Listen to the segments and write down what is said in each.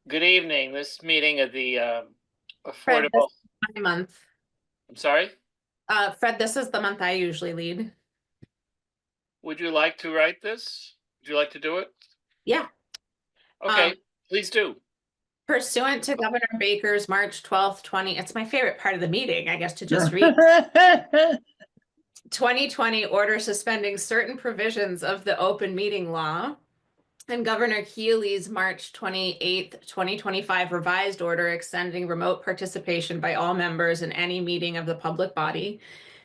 Good evening. This meeting of the Fred, this affordable, is my month. I'm sorry, Fred, this is the month I usually lead. would you like to write this? Would you like to do it? Yeah. Um, Okay, please do. Pursuant to Governor Baker's March 12th, it's my favorite part of the meeting, I guess, to just read. 2020 order suspending certain provisions of the open meeting law and Governor Healy's March 28th, 2025 revised order extending remote participation by all members in any meeting of the public body.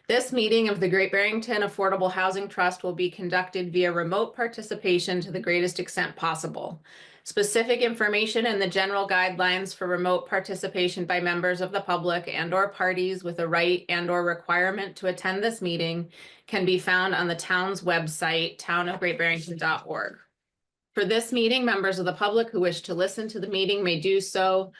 This meeting of the Great Barrington Affordable Housing Trust will be conducted via remote participation to the greatest extent possible. Specific information and the general guidelines for remote participation by members of the public and/or parties with a right and/or requirement to attend this meeting can be found on the town's website, townofgreatbarrington.org. For this meeting, members of the public who wish to listen to the meeting may do so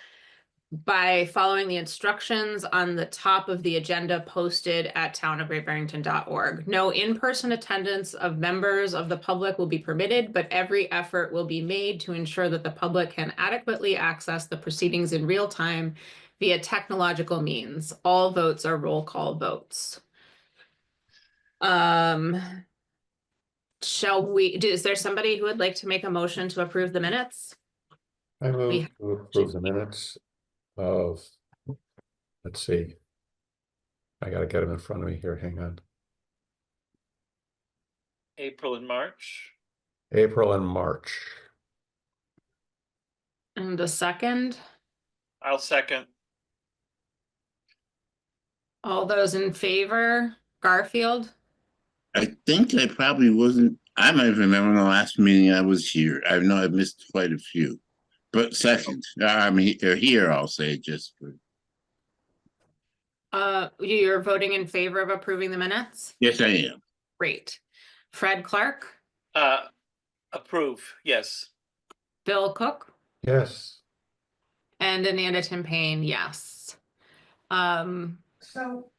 by following the instructions on the top of the agenda posted at townofgreatbarrington.org. No in-person attendance of members of the public will be permitted, but every effort will be made to ensure that the public can adequately access the proceedings in real time via technological means. All votes are roll call votes. Is there somebody who would like to make a motion to approve the minutes? I We move to approve the minutes of, let's see. I gotta get them in front of me here, hang on. April and March. April and March. And a second. I'll second. All those in favor, Garfield? I think I probably wasn't. I might remember the last meeting I was here. I know I've missed quite a few, but second, I'm here. I'll say just for. You're voting in favor of approving the minutes? Yes, I am. Great. Fred Clark? Approve, yes. Bill Cook? Yes. And Ananda Timpane, yes. So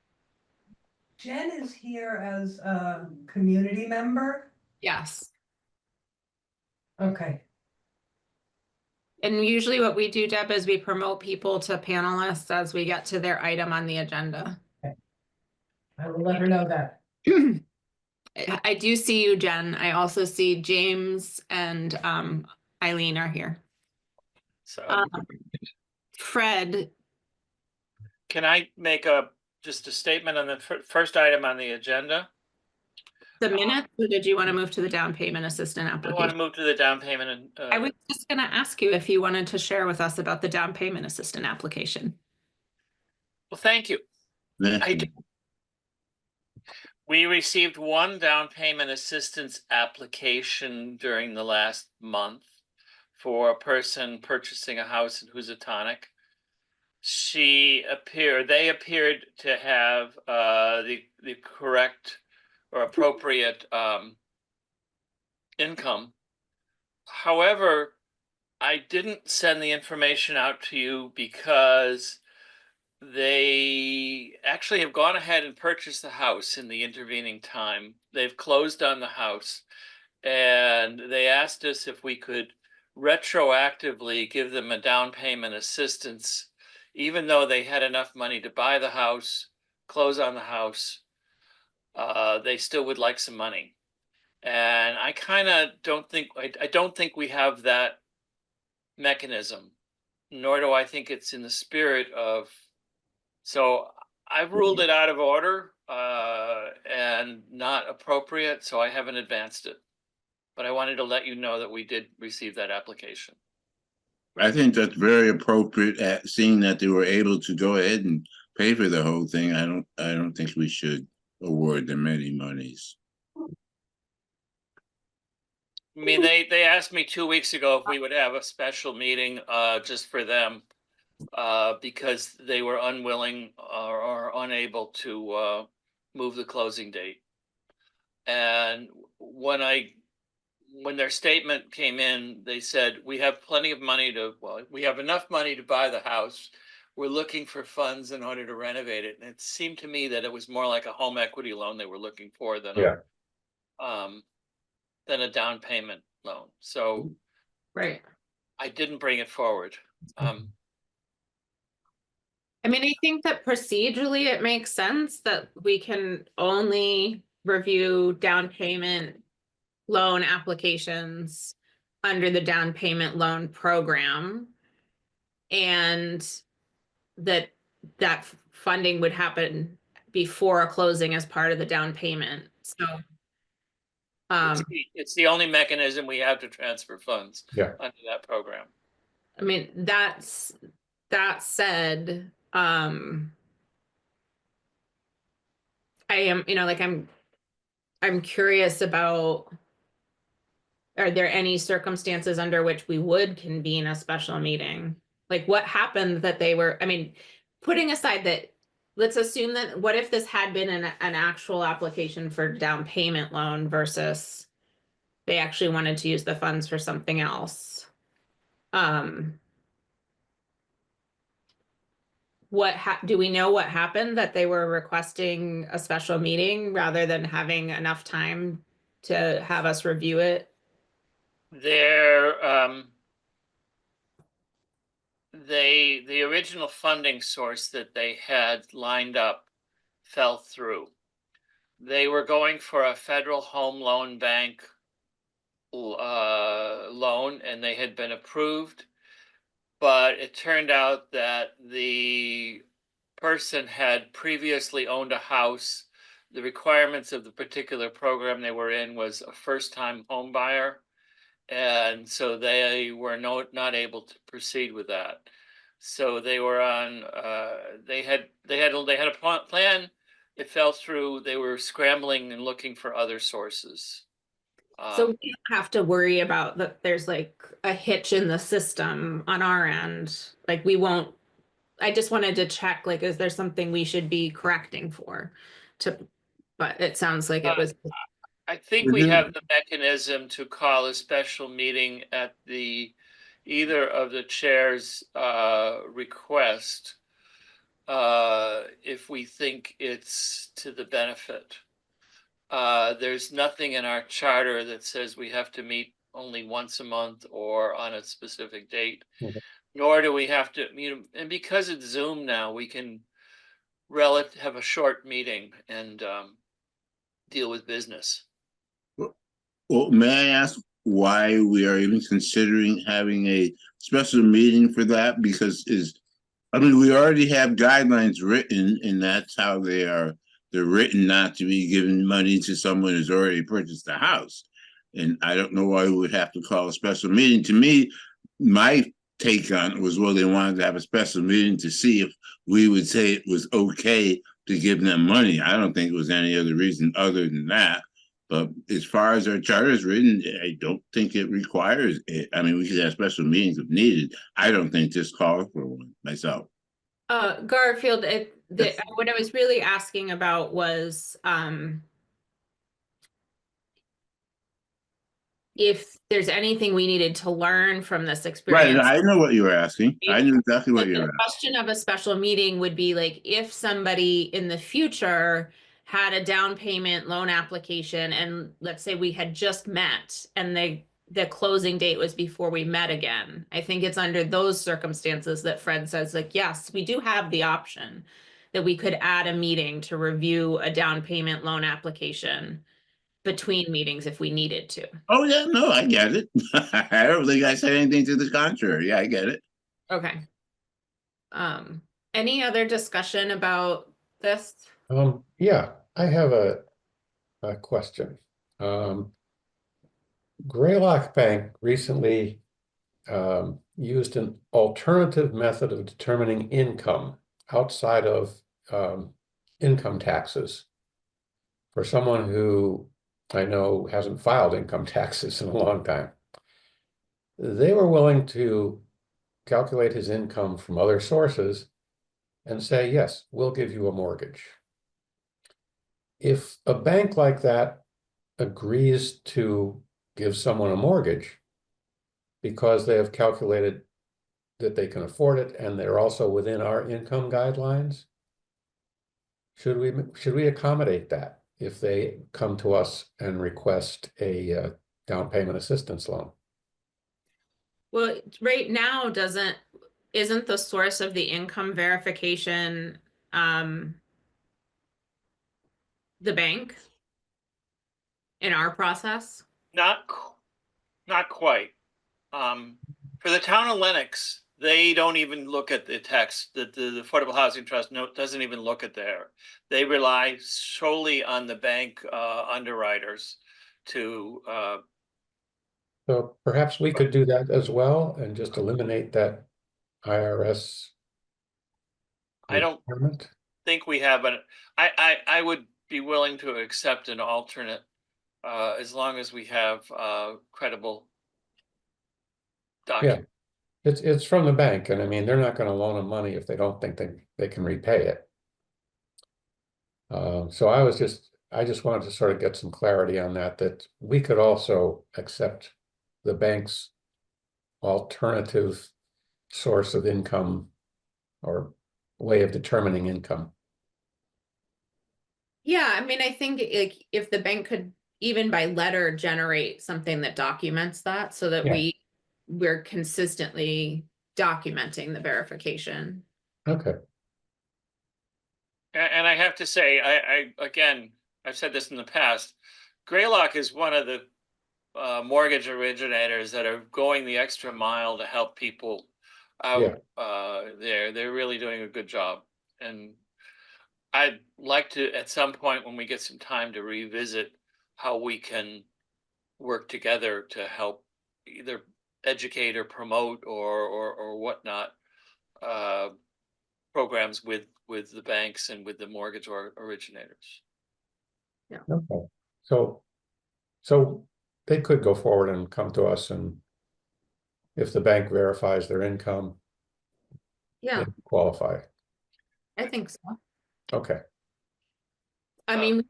Jen is here as a community member? Yes. Okay, And usually what we do, Deb, is we promote people to panelists as we get to their item on the agenda. I will let her know that. I do see you, Jen. I also see James and Eileen are here. So Fred, can I make just a statement on the first item on the agenda? the minutes, or did you want to move to the down payment assistant I want application? to move to the down payment and I was just going to ask you if you wanted to share with us about the down payment assistant application. well, thank you. We received one down payment assistance application during the last month for a person purchasing a house in Housatonic. They appeared to have the correct or appropriate income. However, I didn't send the information out to you because they actually have gone ahead and purchased the house in the intervening time. They've closed on the house, and they asked us if we could retroactively give them a down payment assistance, even though they had enough money to buy the house, close on the house. They still would like some money. And I kind of don't think, I don't think we have that mechanism, nor do I think it's in the spirit of, so I've ruled it out of order and not appropriate, so I haven't advanced it. But I wanted to let you know that we did receive that application. I think that's very appropriate. At seeing that they were able to go ahead and pay for the whole thing, I don't think we should award them any monies. I mean, they asked me 2 weeks ago if we would have a special meeting just for them because they were unwilling or unable to move the closing date. And when their statement came in, they said, we have plenty of money we have enough money to buy the house. We're looking for funds in order to renovate it. And it seemed to me that it was more like a home equity loan they were looking for than a down payment loan. So right. I didn't bring it forward. I mean, I think that procedurally it makes sense that we can only review down payment loan applications under the down payment loan program. And that funding would happen before a closing as part of the down payment. So It's the only mechanism we have to transfer funds Yeah. under that program. I mean, that said, I am, like I'm curious about, are there any circumstances under which we would convene a special meeting? Like what happened that they were, I mean, putting aside that, let's assume that, what if this had been an actual application for down payment loan versus they actually wanted to use the funds for something else? Do we know what happened that they were requesting a special meeting rather than having enough time to have us review it? The original funding source that they had lined up fell through. They were going for a Federal Home Loan Bank loan, and they had been approved, but it turned out that the person had previously owned a house. The requirements of the particular program they were in was a first-time home buyer, and so they were not able to proceed with that. So they were on. They had a plan. It fell through. They were scrambling and looking for other sources. So we don't have to worry about that there's like a hitch in the system on our end. Like we won't, I just wanted to check, like, is there something we should be correcting but it sounds like it was. I think we have the mechanism to call a special meeting at either of the chair's request if we think it's to the benefit. There's nothing in our charter that says we have to meet only once a month or on a specific date, nor do we have to, and because it's Zoom now, we can have a short meeting and deal with business. Well, may I ask why we are even considering having a special meeting for that? Because we already have guidelines written, and that's how they're written, not to be giving money to someone who's already purchased a house. And I don't know why we would have to call a special meeting. To me, my take on it was, well, they wanted to have a special meeting to see if we would say it was okay to give them money. I don't think it was any other reason other than that. But as far as our charter is written, I don't think it requires it. I mean, we could have special meetings if needed. I don't think this calls for one myself. Garfield, what I was really asking about was if there's anything we needed to learn from this experience. Right, I know what you were asking. I knew exactly what you were asking. The question of a special meeting would be like, if somebody in the future had a down payment loan application, and let's say we had just met and the closing date was before we met again. I think it's under those circumstances that Fred says, like, yes, we do have the option that we could add a meeting to review a down payment loan application between meetings if we needed to. Oh, yeah, no, I get it. I don't think I said anything to the contrary. Yeah, I get it. Okay. Any other discussion about this? Yeah, I have a question. Greylock Bank recently used an alternative method of determining income outside of income taxes for someone who I know hasn't filed income taxes in a long time. They were willing to calculate his income from other sources and say, yes, we'll give you a mortgage. If a bank like that agrees to give someone a mortgage because they have calculated that they can afford it and they're also within our income guidelines, should we accommodate that if they come to us and request a down payment assistance loan? Well, right now isn't the source of the income verification, the bank in our process? Not quite. For the town of Lennox, they don't even look at the text. The Affordable Housing Trust note doesn't even look at there. They rely solely on the bank underwriters to So perhaps we could do that as well and just eliminate that IRS I don't requirement. think we have an I would be willing to accept an alternate as long as we have credible Yeah, documents. it's from the bank, and I mean, they're not gonna loan them money if they don't think they can repay it. So I just wanted to sort of get some clarity on that we could also accept the bank's alternative source of income or way of determining income. Yeah, I mean, I think like if the bank could even by letter generate something that documents that so that Yeah. we're consistently documenting the verification. Okay, And I have to say, I again, I've said this in the past, Greylock is one of the mortgage originators that are going the extra mile to help people yeah, out there. They're really doing a good job. And I'd like to, at some point when we get some time, to revisit how we can work together to help either educate or promote or whatnot uh, programs with the banks and with the mortgage originators. okay. So they could go forward and come to us, and if the bank verifies their income, Yeah, they qualify. I think so. Okay, I mean,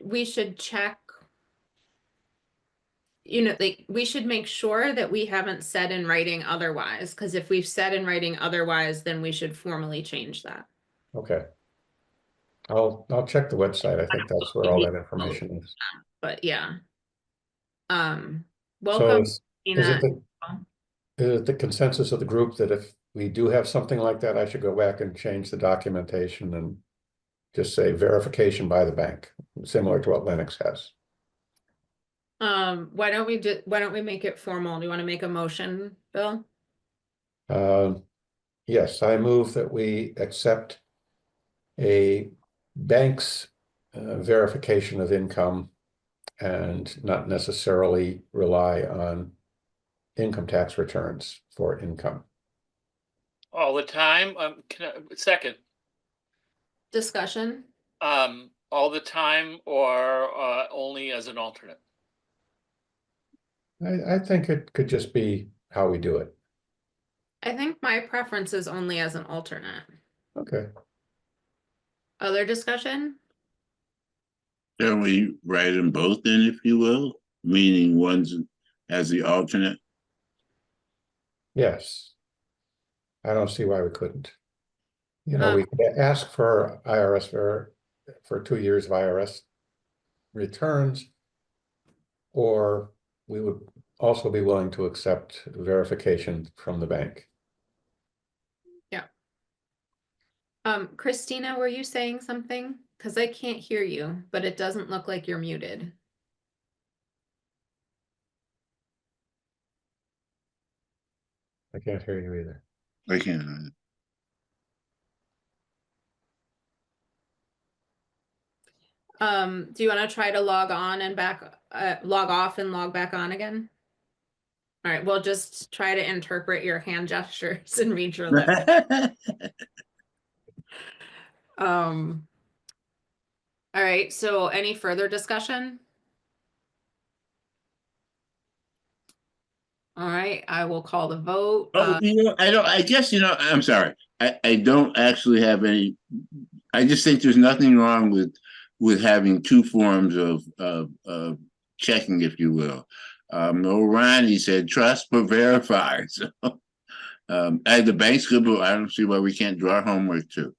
we should check, like we should make sure that we haven't said in writing otherwise, because if we've said in writing otherwise, then we should formally change that. okay. I'll check the website. I think that's where all that information is. But yeah. So Welcome, is Tina. it the consensus of the group that if we do have something like that, I should go back and change the documentation and just say verification by the bank, similar to what Lennox has? Why don't we make it formal? Do you want to make a motion, Bill? Yes, I move that we accept a bank's verification of income and not necessarily rely on income tax returns for income. All the time. Second, Discussion? all the time or only as an alternate? I think it could just be how we do it. I think my preference is only as an alternate. Okay, Other discussion? Can we write them both in, if you will? Meaning one's as the alternate? yes. I don't see why we couldn't. You know, we could ask for IRS for 2 years of IRS returns, or we would also be willing to accept verification from the bank. Yeah. Christina, were you saying something? Because I can't hear you, but it doesn't look like you're muted. I can't hear you either. I can't. Do you want to try to log on and log off and log back on again? All right, we'll just try to interpret your hand gestures and read your lips. All right, so any further discussion? All right, I will call the vote. Oh, I guess, I'm sorry. I don't actually have any, I just think there's nothing wrong with having two forms of checking, if you will. Ronnie said trust but verify. So the bank's good, but I don't see why we can't draw homework too.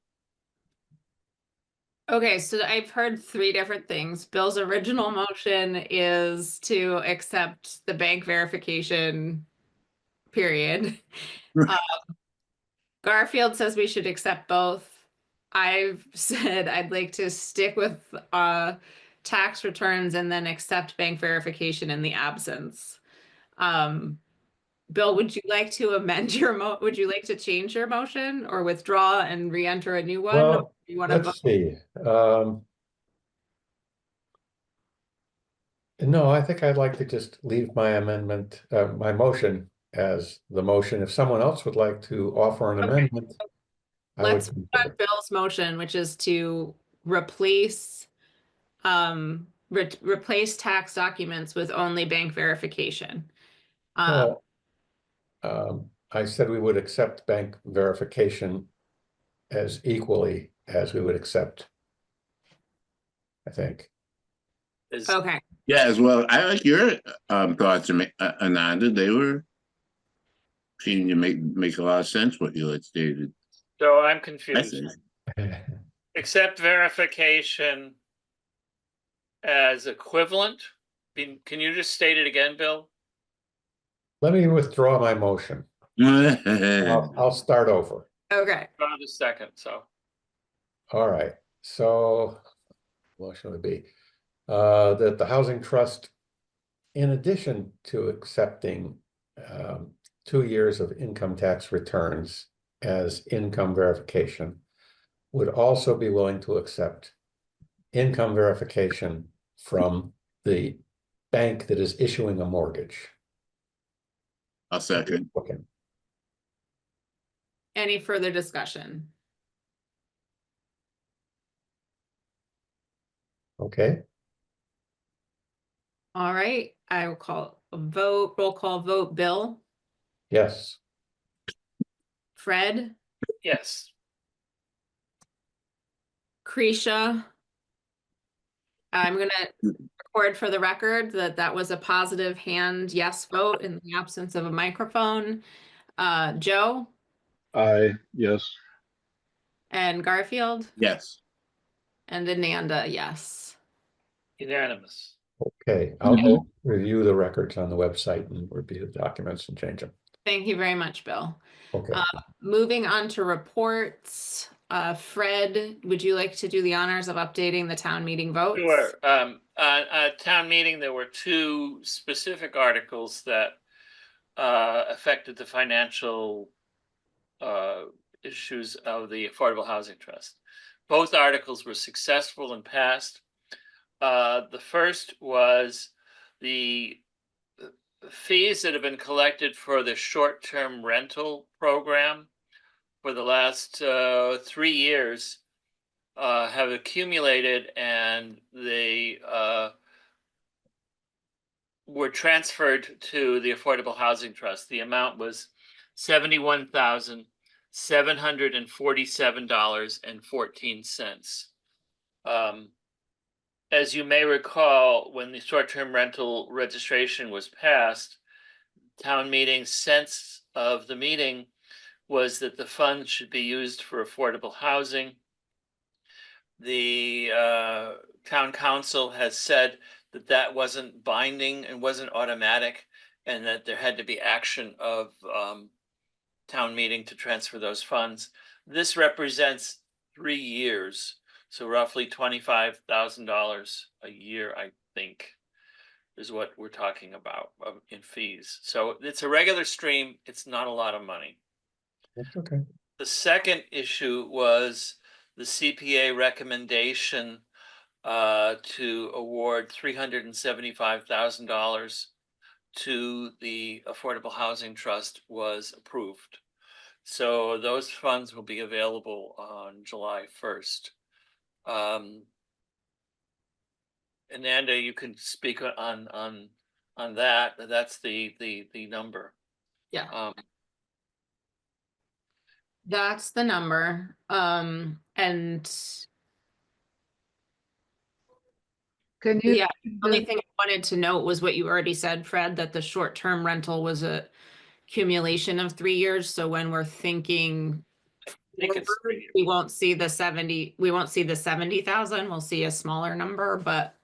Okay, so I've heard three different things. Bill's original motion is to accept the bank verification period. Garfield says we should accept both. I've said I'd like to stick with tax returns and then accept bank verification in the absence. Bill, would you like to amend your would you like to change your motion or withdraw and re-enter a new one? Or Well, do you want to vote? let's see. No, I think I'd like to just leave my amendment, my motion as the motion. If someone else would like to offer an Okay. amendment, I would Let's vote on consider. Bill's motion, which is to replace replace tax documents with only bank verification. Well, I said we would accept bank verification as equally as we would accept, I think. Is, Okay, Yeah, as well. I like your thoughts, Ananda. They were seeming to make a lot of sense what you had stated. so I'm I confused. think. Accept verification as equivalent? Can you just state it again, Bill? Let me withdraw my motion. I'll start over. okay. Not a second, so. All right, so motion would be that the Housing Trust, in addition to accepting 2 years of income tax returns as income verification, would also be willing to accept income verification from the bank that is issuing a mortgage. I'll second. Okay. Any further discussion? Okay. All right, I will call a vote, roll call vote. Bill, Yes. Fred, Yes, Krisha. I'm gonna record for the record that that was a positive hand yes vote in the absence of a microphone. Joe Yes. and Garfield Yes. and Ananda, yes. unanimous. Okay, I'll go review the records on the website and review the documents and change them. Thank you very much, Bill. Okay. Moving on to reports, Fred, would you like to do the honors of updating the town meeting votes? Sure. At town meeting, there were 2 specific articles that affected the financial issues of the Affordable Housing Trust. Both articles were successful and passed. The first was the fees that have been collected for the short-term rental program for the last 3 years have accumulated, and they were transferred to the Affordable Housing Trust. The amount was $71,747.14. As you may recall, when the short-term rental registration was passed, town meeting's sense of the meeting was that the funds should be used for affordable housing. The town council has said that that wasn't binding and wasn't automatic, and that there had to be action of town meeting to transfer those funds. This represents 3 years, so roughly $25,000 a year, I think, is what we're talking about in fees. So it's a regular stream. It's not a lot of money. That's okay. The second issue was the CPA recommendation to award $375,000 to the Affordable Housing Trust was approved. So those funds will be available on July 1st. Ananda, you can speak on that. That's the number. Yeah. That's the number. And Can you? yeah, the only thing I wanted to note was what you already said, Fred, that the short-term rental was a accumulation of 3 years. So when we're thinking I think it's forward, we won't see the 70,000. We'll see a smaller number, but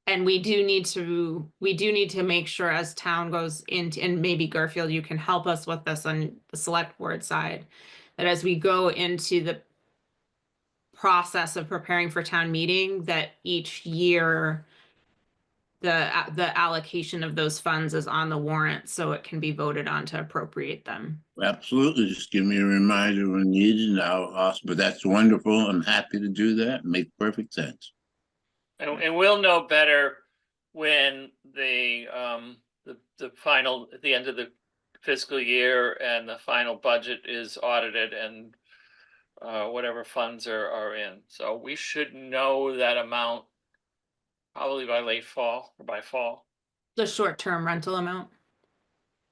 And we do need to make sure as town goes into, and maybe Garfield, you can help us with this on the select board side, that as we go into the process of preparing for town meeting, that each year the allocation of those funds is on the warrant, so it can be voted on to appropriate them. Absolutely. Just give me a reminder when needed and I'll ask, but that's wonderful. I'm happy to do that. Make perfect sense. And we'll know better when the final, at the end of the fiscal year and the final budget is audited and whatever funds are in. So we should know that amount probably by late fall or by fall. The short-term rental amount.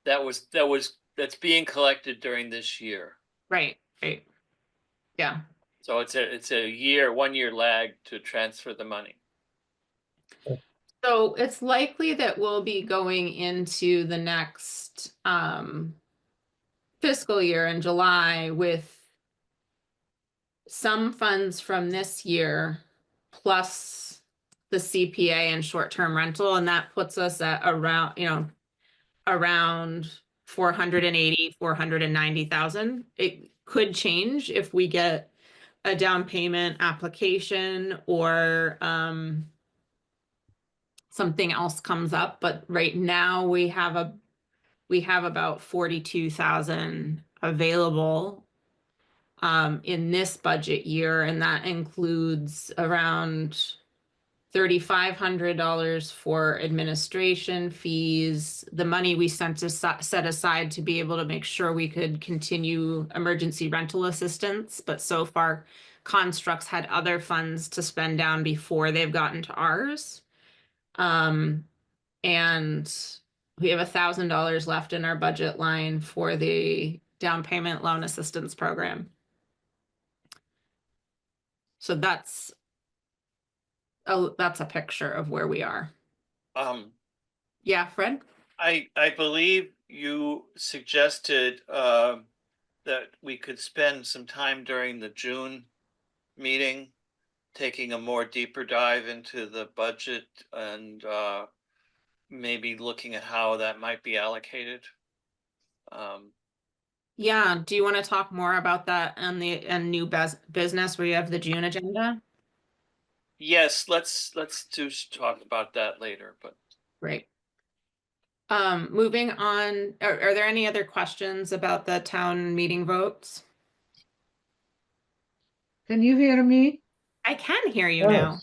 That's being collected during this year. Right. Yeah. So it's a 1 year lag to transfer the money. So it's likely that we'll be going into the next fiscal year in July with some funds from this year plus the CPA and short-term rental, and that puts us at around 490,000. It could change if we get a down payment application or something else comes up, but right now we have about 42,000 available in this budget year, and that includes around $3,500 for administration fees, the money we set aside to be able to make sure we could continue emergency rental assistance, but so far Constructs had other funds to spend down before they've gotten to ours. And we have $1,000 left in our budget line for the down payment loan assistance program. So that's a picture of where we are. Yeah, Fred? I believe you suggested that we could spend some time during the June meeting taking a more deeper dive into the budget and maybe looking at how that might be allocated. Yeah, do you want to talk more about that and new business where you have the June agenda? Yes, let's talk about that later, but Great. Moving on, are there any other questions about the town meeting votes? Can you hear me? I can hear you now.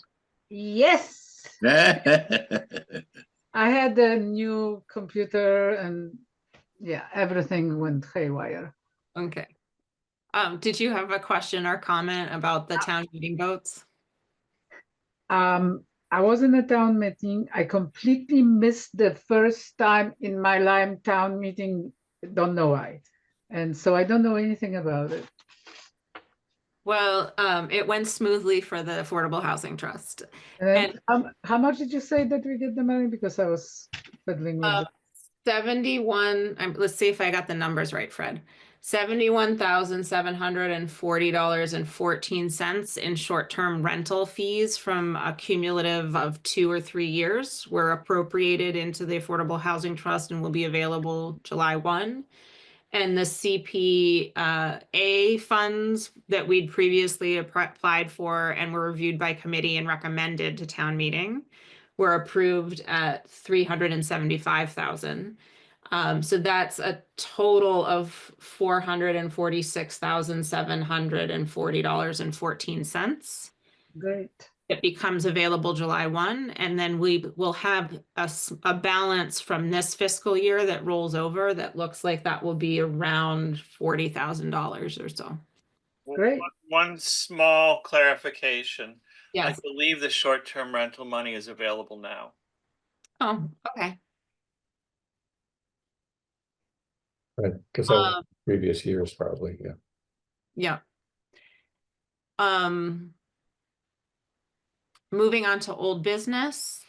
Yes. I had a new computer and yeah, everything went haywire. Okay. Did you have a question or comment about the town meeting votes? I was in a town meeting. I completely missed the first time in my life town meeting. Don't know why. And so I don't know anything about it. Well, it went smoothly for the Affordable Housing Trust. And how much did you say that we get the money? Because I was fiddling with it. 71, let's see if I got the numbers right, Fred. $71,740.14 in short-term rental fees from a cumulative of 2 or 3 years were appropriated into the Affordable Housing Trust and will be available July 1. And the CPA funds that we'd previously applied for and were reviewed by committee and recommended to town meeting were approved at $375,000. So that's a total of $446,740.14. Great. It becomes available July 1, and then we will have a balance from this fiscal year that rolls over that looks like that will be around $40,000 or so. Great. One small clarification. Yes. I believe the short-term rental money is available now. Oh, okay. Right, because that was previous years probably, yeah. Yeah. Moving on to old business.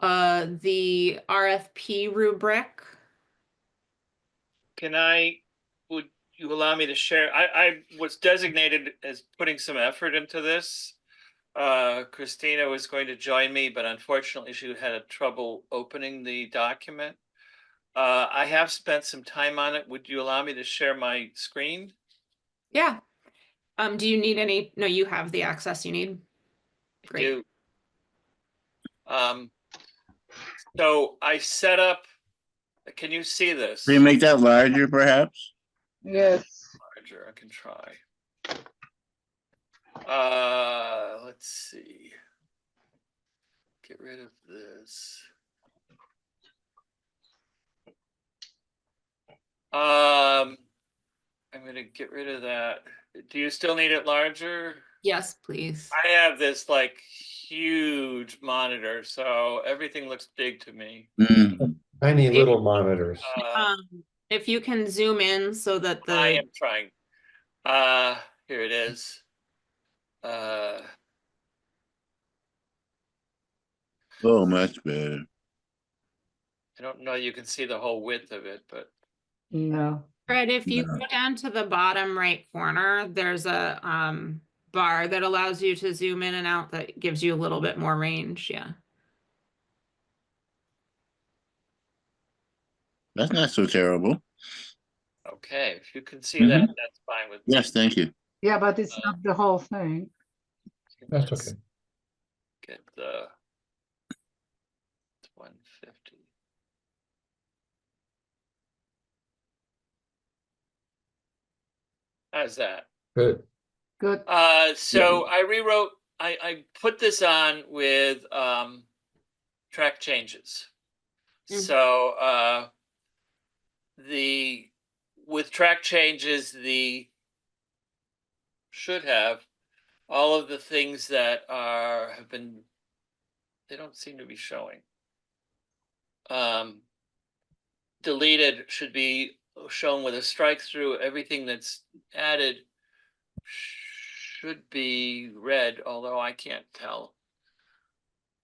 The RFP rubric. Would you allow me to share? I was designated as putting some effort into this. Christina was going to join me, but unfortunately she had a trouble opening the document. I have spent some time on it. Would you allow me to share my screen? Yeah. Do you need any? No, you have the access you need. I Great. do. So I set up, can you see this? Can you make that larger, perhaps? Yes. Larger, I can try. Let's see. Get rid of this. I'm gonna get rid of that. Do you still need it larger? Yes, please. I have this like huge monitor, so everything looks big to me. Mm. Tiny If- little monitors. If you can zoom in so that I the, am trying. Here it is. Uh, Oh, much better. I don't know, you can see the whole width of it, but No. Fred, if you No. go down to the bottom right corner, there's a bar that allows you to zoom in and out that gives you a little bit more range. Yeah. That's not so terrible. okay, if you can see that, that's fine with me. Yes, thank you. Yeah, but it's not the whole thing. That's Let's okay. Get the 150. How's that? Good. Good. So I rewrote, I put this on with track changes. Mhm. So with track changes, should have all of the things that have been, they don't seem to be showing. Deleted should be shown with a strike through. Everything that's added should be red, although I can't tell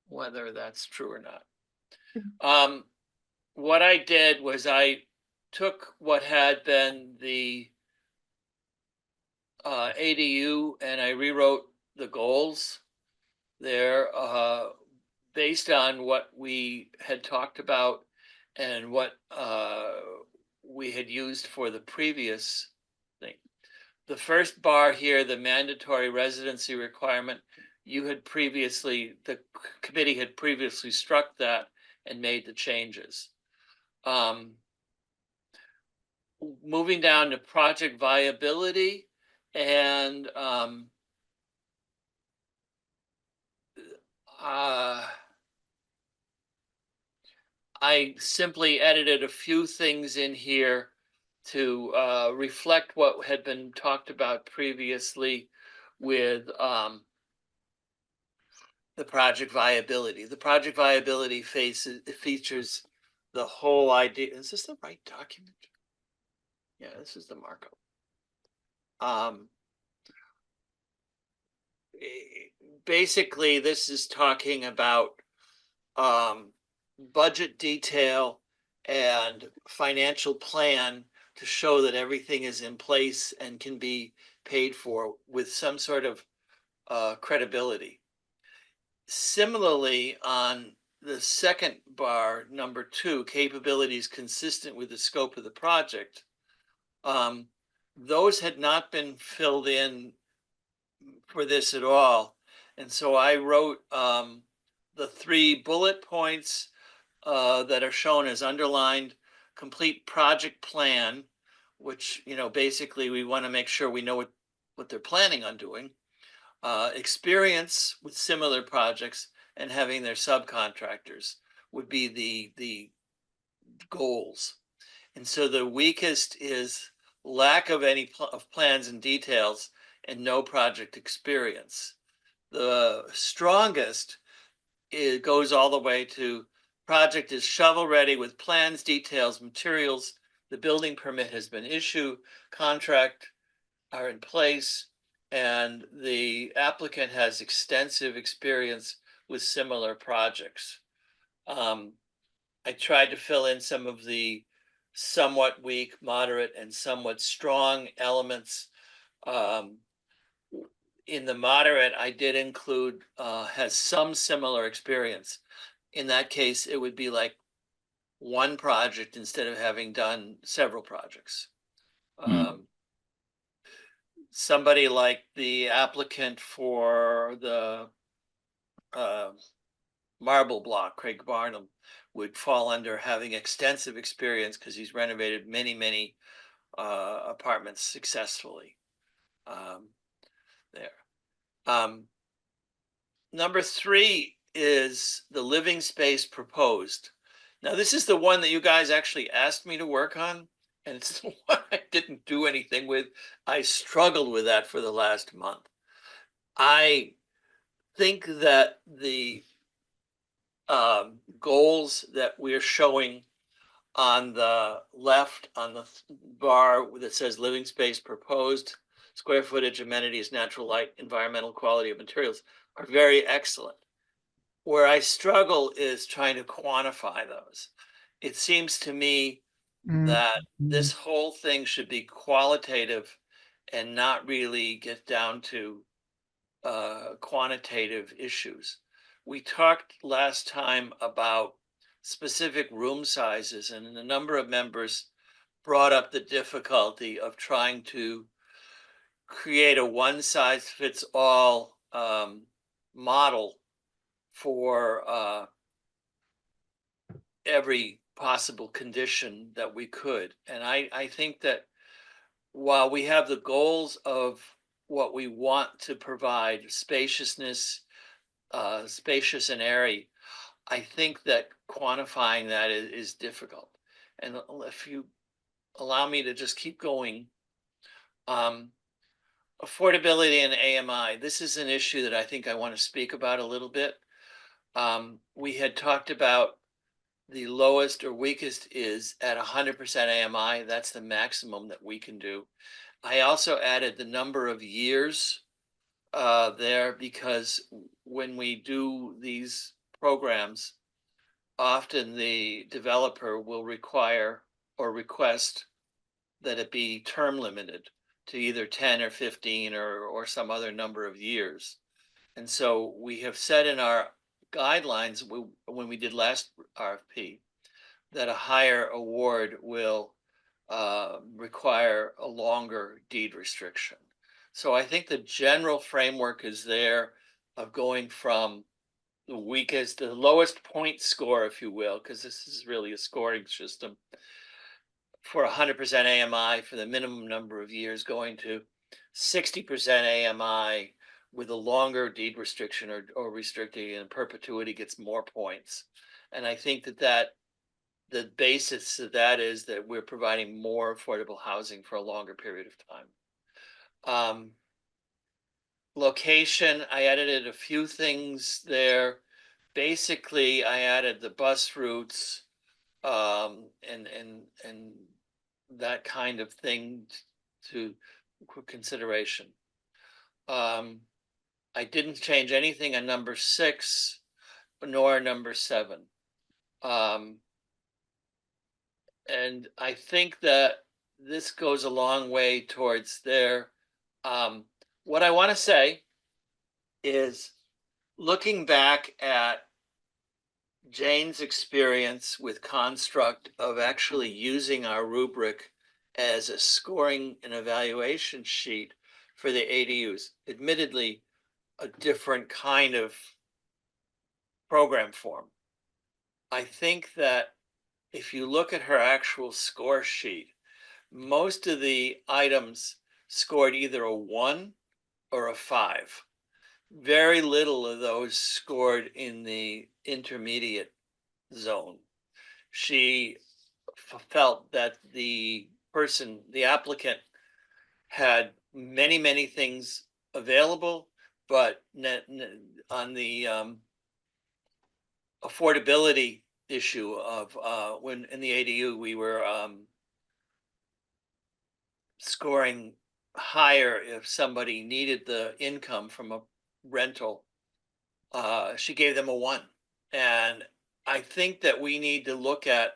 whether that's true or not. What I did was I took what had been the ADU and I rewrote the goals there based on what we had talked about and what we had used for the previous thing. The first bar here, the mandatory residency requirement, the committee had previously struck that and made the changes. Moving down to project viability and I simply edited a few things in here to reflect what had been talked about previously with the project viability. The project viability features the whole idea. Is this the right document? Yeah, this is the markup. Basically, this is talking about budget detail and financial plan to show that everything is in place and can be paid for with some sort of credibility. Similarly, on the second bar, number 2, capabilities consistent with the scope of the project, those had not been filled in for this at all. And so I wrote the 3 bullet points that are shown as underlined: complete project plan, which, basically we want to make sure we know what they're planning on doing, experience with similar projects, and having their subcontractors would be the goals. And so the weakest is lack of any of plans and details and no project experience. The strongest, it goes all the way to project is shovel ready with plans, details, materials. The building permit has been issued, contract are in place, and the applicant has extensive experience with similar projects. I tried to fill in some of the somewhat weak, moderate, and somewhat strong elements. in the moderate, I did include, has some similar experience. In that case, it would be like one project instead of having done several projects. Somebody like the applicant for the marble block, Craig Barnum, would fall under having extensive experience because he's renovated many apartments successfully there. Number 3 is the living space proposed. Now, this is the one that you guys actually asked me to work on, and it's the one I didn't do anything with. I struggled with that for the last month. I think that the goals that we're showing on the left on the bar that says living space proposed, square footage, amenities, natural light, environmental quality of materials are very excellent. Where I struggle is trying to quantify those. It seems to me that this whole thing should be qualitative and not really get down to quantitative issues. We talked last time about specific room sizes, and a number of members brought up the difficulty of trying to create a one-size-fits-all model for every possible condition that we could. And I think that while we have the goals of what we want to provide, spaciousness, spacious and airy, I think that quantifying that is difficult. And if you allow me to just keep going, affordability and AMI, this is an issue that I think I want to speak about a little bit. We had talked about the lowest or weakest is at 100% AMI. That's the maximum that we can do. I also added the number of years there because when we do these programs, often the developer will require or request that it be term limited to either 10 or 15 or some other number of years. And so we have said in our guidelines when we did last RFP that a higher award will require a longer deed restriction. So I think the general framework is there of going from the weakest, the lowest point score, if you will, because this is really a scoring system for 100% AMI for the minimum number of years, going to 60% AMI with a longer deed restriction or restricting in perpetuity gets more points. And I think that the basis of that is that we're providing more affordable housing for a longer period of time. Location, I edited a few things there. Basically, I added the bus routes and that kind of thing to consideration. I didn't change anything on number 6 nor number 7. And I think that this goes a long way towards there. What I want to say is looking back at Jane's experience with Construct of actually using our rubric as a scoring and evaluation sheet for the ADUs, admittedly a different kind of program form. I think that if you look at her actual score sheet, most of the items scored either a 1 or a 5. Very little of those scored in the intermediate zone. She felt that the applicant had many things available, but on the affordability issue of when in the ADU we were scoring higher if somebody needed the income from a rental, she gave them a 1. And I think that we need to look at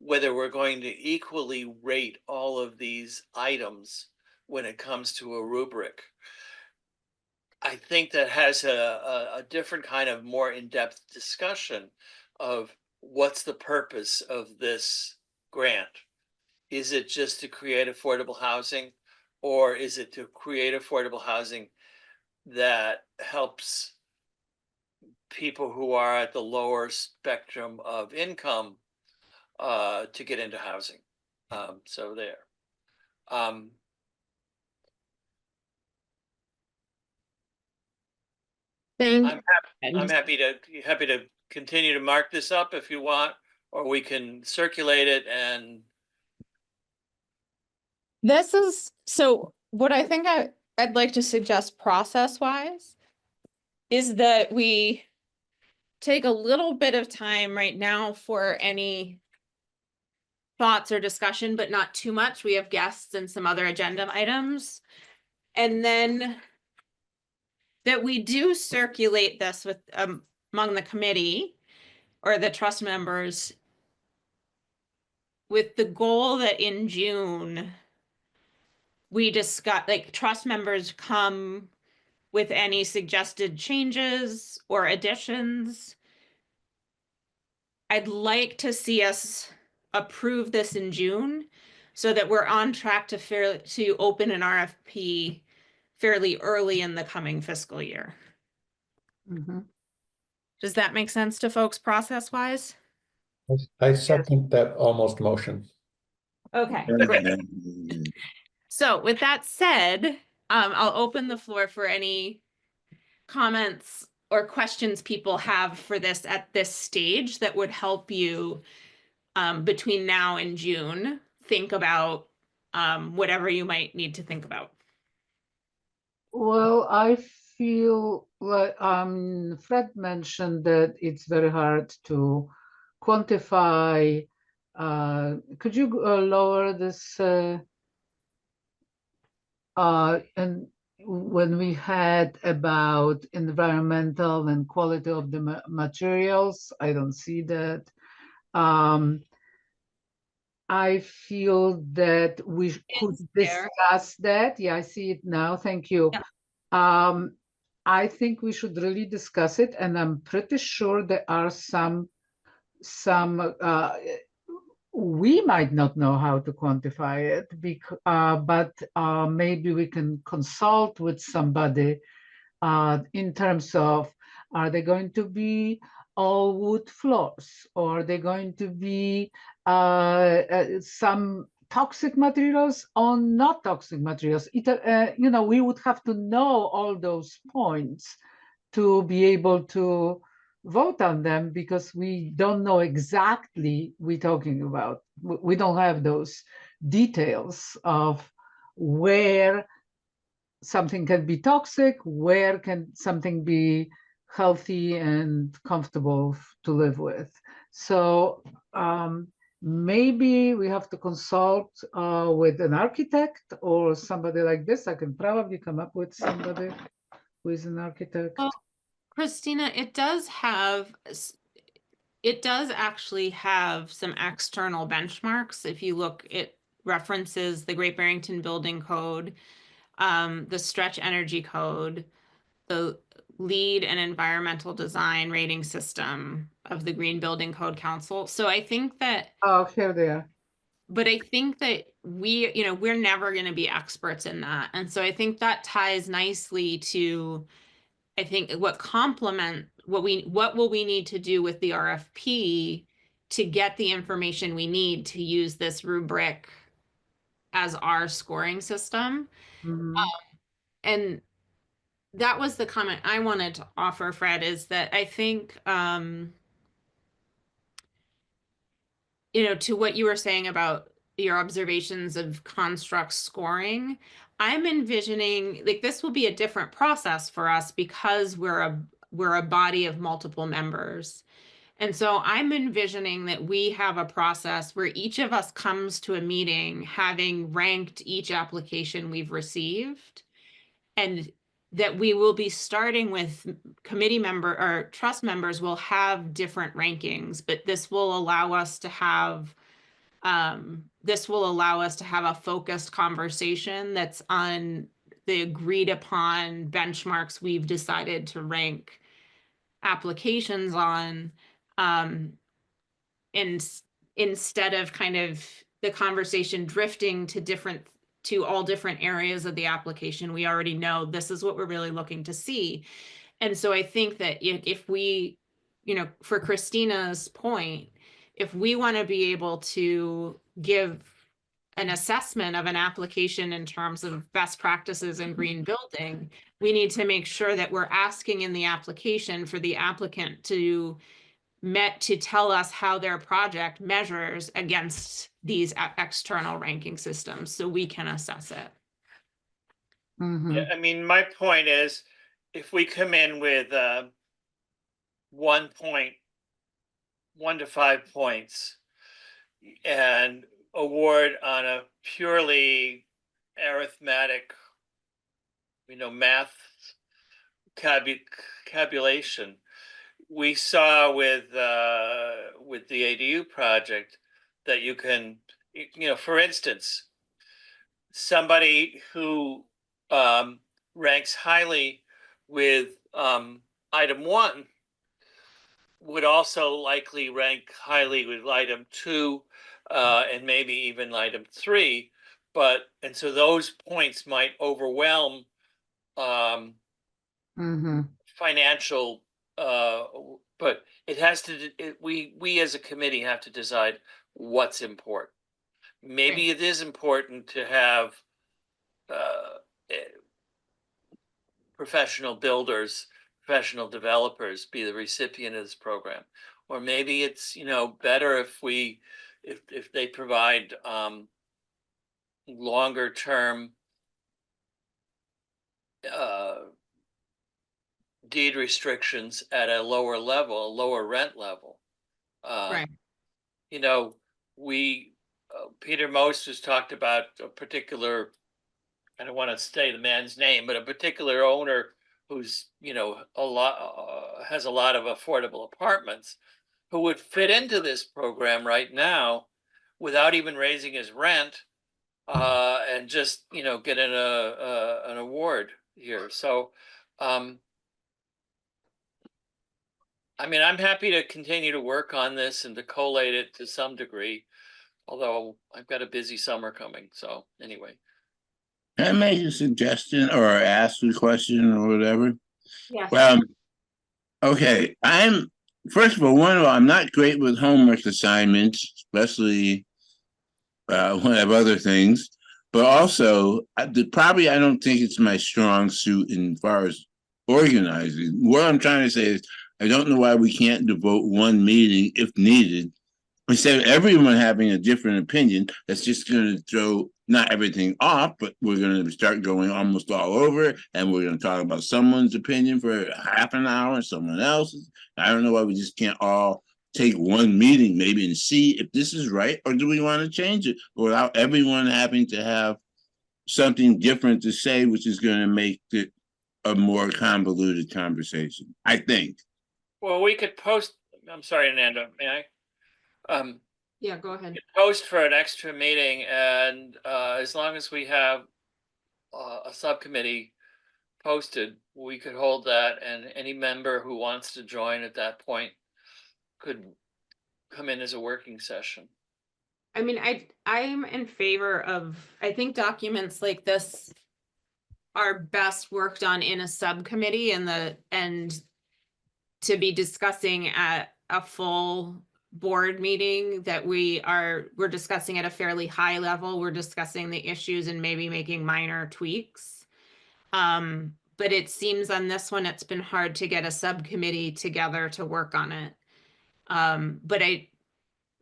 whether we're going to equally rate all of these items when it comes to a rubric. I think that has a different kind of more in-depth discussion of what's the purpose of this grant? Is it just to create affordable housing, or is it to create affordable housing that helps people who are at the lower spectrum of income to get into housing? So there. I'm happy to continue to mark this up if you want, or we can circulate it and This is, so what I think I'd like to suggest process-wise is that we take a little bit of time right now for any thoughts or discussion, but not too much. We have guests and some other agenda items. And then that we do circulate this with among the committee or the trust members with the goal that in June we discuss, like, trust members come with any suggested changes or additions. I'd like to see us approve this in June so that we're on track to open an RFP fairly early in the coming fiscal year. Mhm. Does that make sense to folks process-wise? I second that almost motion. Okay, great. So with that said, I'll open the floor for any comments or questions people have for this at this stage that would help you between now and June think about whatever you might need to think about. Well, I feel like Fred mentioned that it's very hard to quantify. Could you lower this? And when we had about environmental and quality of the materials, I don't see that. I feel that we could discuss that. Yeah, I see it now. Thank you. Yeah. I think we should really discuss it, and I'm pretty sure there are some we might not know how to quantify it, but maybe we can consult with somebody in terms of, are they going to be all wood floors, or are they going to be some toxic materials or not toxic materials? You know, we would have to know all those points to be able to vote on them, because we don't know exactly we're talking about. We don't have those details of where something can be toxic, where can something be healthy and comfortable to live with. So maybe we have to consult with an architect or somebody like this. I can probably come up with somebody who is an architect. Well, Christina, it does actually have some external benchmarks. If you look, it references the Great Barrington Building Code, the Stretch Energy Code, the LEED and Environmental Design Rating System of the Green Building Code Council. So I think that, oh, here they are. But I think that we're never going to be experts in that. And so I think that ties nicely to, I think, what will we need to do with the RFP to get the information we need to use this rubric as our scoring system. Mm-hmm. And that was the comment I wanted to offer, Fred, is that I think, to what you were saying about your observations of construct scoring, I'm envisioning, like, this will be a different process for us because we're a body of multiple members. And so I'm envisioning that we have a process where each of us comes to a meeting having ranked each application we've received, and that we will be starting with committee member or trust members will have different rankings, but this will allow us to have a focused conversation that's on the agreed upon benchmarks we've decided to rank applications on, and instead of kind of the conversation drifting to all different areas of the application, we already know this is what we're really looking to see. And so I think that if we, for Christina's point, if we want to be able to give an assessment of an application in terms of best practices in green building, we need to make sure that we're asking in the application for the applicant to tell us how their project measures against these external ranking systems so we can assess it. Yeah, I mean, my point is, if we come in with 1 to 5 points and award on a purely arithmetic, math tabulation, we saw with the ADU project that you can, for instance, somebody who ranks highly with item 1 would also likely rank highly with item 2 and maybe even item 3, and so those points might overwhelm financial, but it has to, we as a committee have to decide what's important. Maybe it is important to have professional builders, professional developers be the recipient of this program, or maybe it's better if they provide longer term deed restrictions at a lower level, a lower rent level. Right. Peter Most has talked about a particular, I don't want to say the man's name, but a particular owner who's, has a lot of affordable apartments, who would fit into this program right now without even raising his rent, and just, get an award here. So, I mean, I'm happy to continue to work on this and to collate it to some degree, although I've got a busy summer coming. So anyway. Can I make a suggestion or ask a question or whatever? Yes. Okay. First of all, I'm not great with homework assignments, especially when I have other things. But also, probably I don't think it's my strong suit in far as organizing. What I'm trying to say is, I don't know why we can't devote one meeting, if needed, instead of everyone having a different opinion. That's just going to throw not everything off, but we're going to start going almost all over, and we're going to talk about someone's opinion for half an hour, someone else's. I don't know why we just can't all take one meeting maybe and see if this is right, or do we want to change it without everyone having to have something different to say, which is going to make it a more convoluted conversation, I think. Well, we could post, I'm sorry, Ananda, may I? Yeah, go ahead. Post for an extra meeting, and as long as we have a subcommittee posted, we could hold that, and any member who wants to join at that point could come in as a working session. I mean, I'm in favor of, I think documents like this are best worked on in a subcommittee, and to be discussing at a full board meeting that we're discussing at a fairly high level. We're discussing the issues and maybe making minor tweaks. But it seems on this one, it's been hard to get a subcommittee together to work on it. But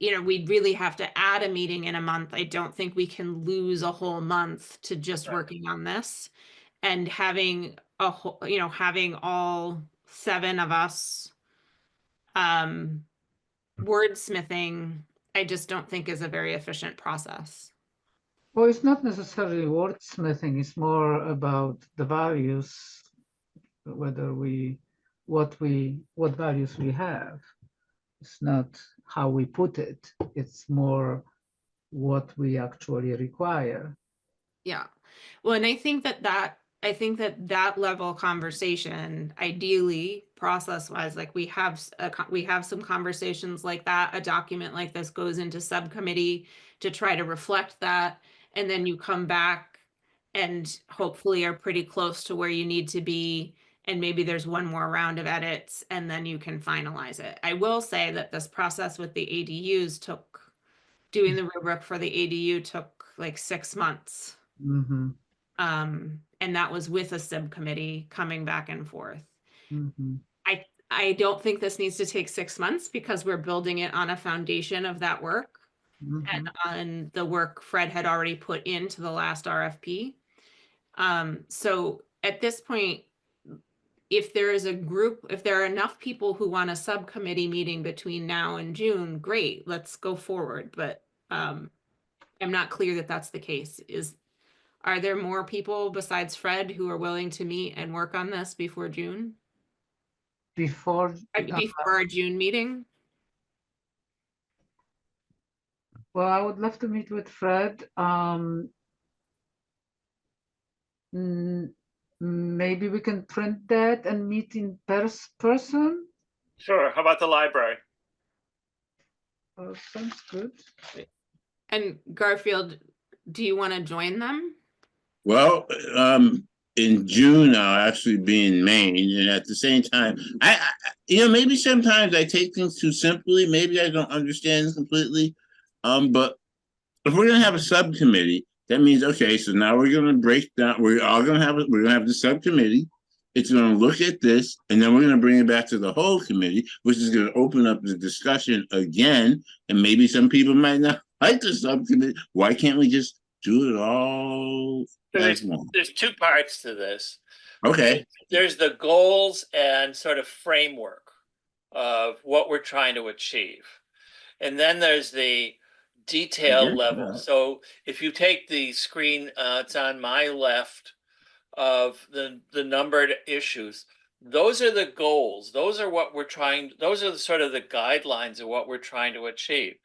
we'd really have to add a meeting in a month. I don't think we can lose a whole month to just working on this, and having having all 7 of us wordsmithing, I just don't think is a very efficient process. Well, it's not necessarily wordsmithing, it's more about the values, what values we have. It's not how we put it, it's more what we actually require. Yeah. Well, and I think that I think that that level conversation, ideally, process-wise, like we have we have some conversations like that. A document like this goes into subcommittee to try to reflect that, and then you come back and hopefully are pretty close to where you need to be, and maybe there's one more round of edits, and then you can finalize it. I will say that this process with the ADUs doing the rubric for the ADU took like 6 months. Mm-hmm. And that was with a subcommittee coming back and forth. Mm-hmm. I don't think this needs to take 6 months because we're building it on a foundation of that work Mm-hmm. and on the work Fred had already put into the last RFP. So at this point, if there is a group, if there are enough people who want a subcommittee meeting between now and June, great, let's go forward. But I'm not clear that that's the case. Are there more people besides Fred who are willing to meet and work on this before June? Before, Before our June meeting? well, I would love to meet with Fred. Maybe we can print that and meet in person. Sure. How about the library? Sounds good. And Garfield, do you want to join them? Well, in June I'll actually be in Maine, and at the same time, maybe sometimes I take things too simply. Maybe I don't understand it completely. But if we're gonna have a subcommittee, that means okay. So now we're gonna break down. We're gonna have the subcommittee. It's gonna look at this, and then we're gonna bring it back to the whole committee, which is gonna open up the discussion again. And maybe some people might not like the subcommittee. Why can't we just do it all as one? There's two parts to this. Okay. There's the goals and sort of framework of what we're trying to achieve. And then there's the detail level. So if you take the screen, it's on my left of the numbered issues. Those are the goals. Those are what we're trying. Those are the sort of the guidelines of what we're trying to achieve.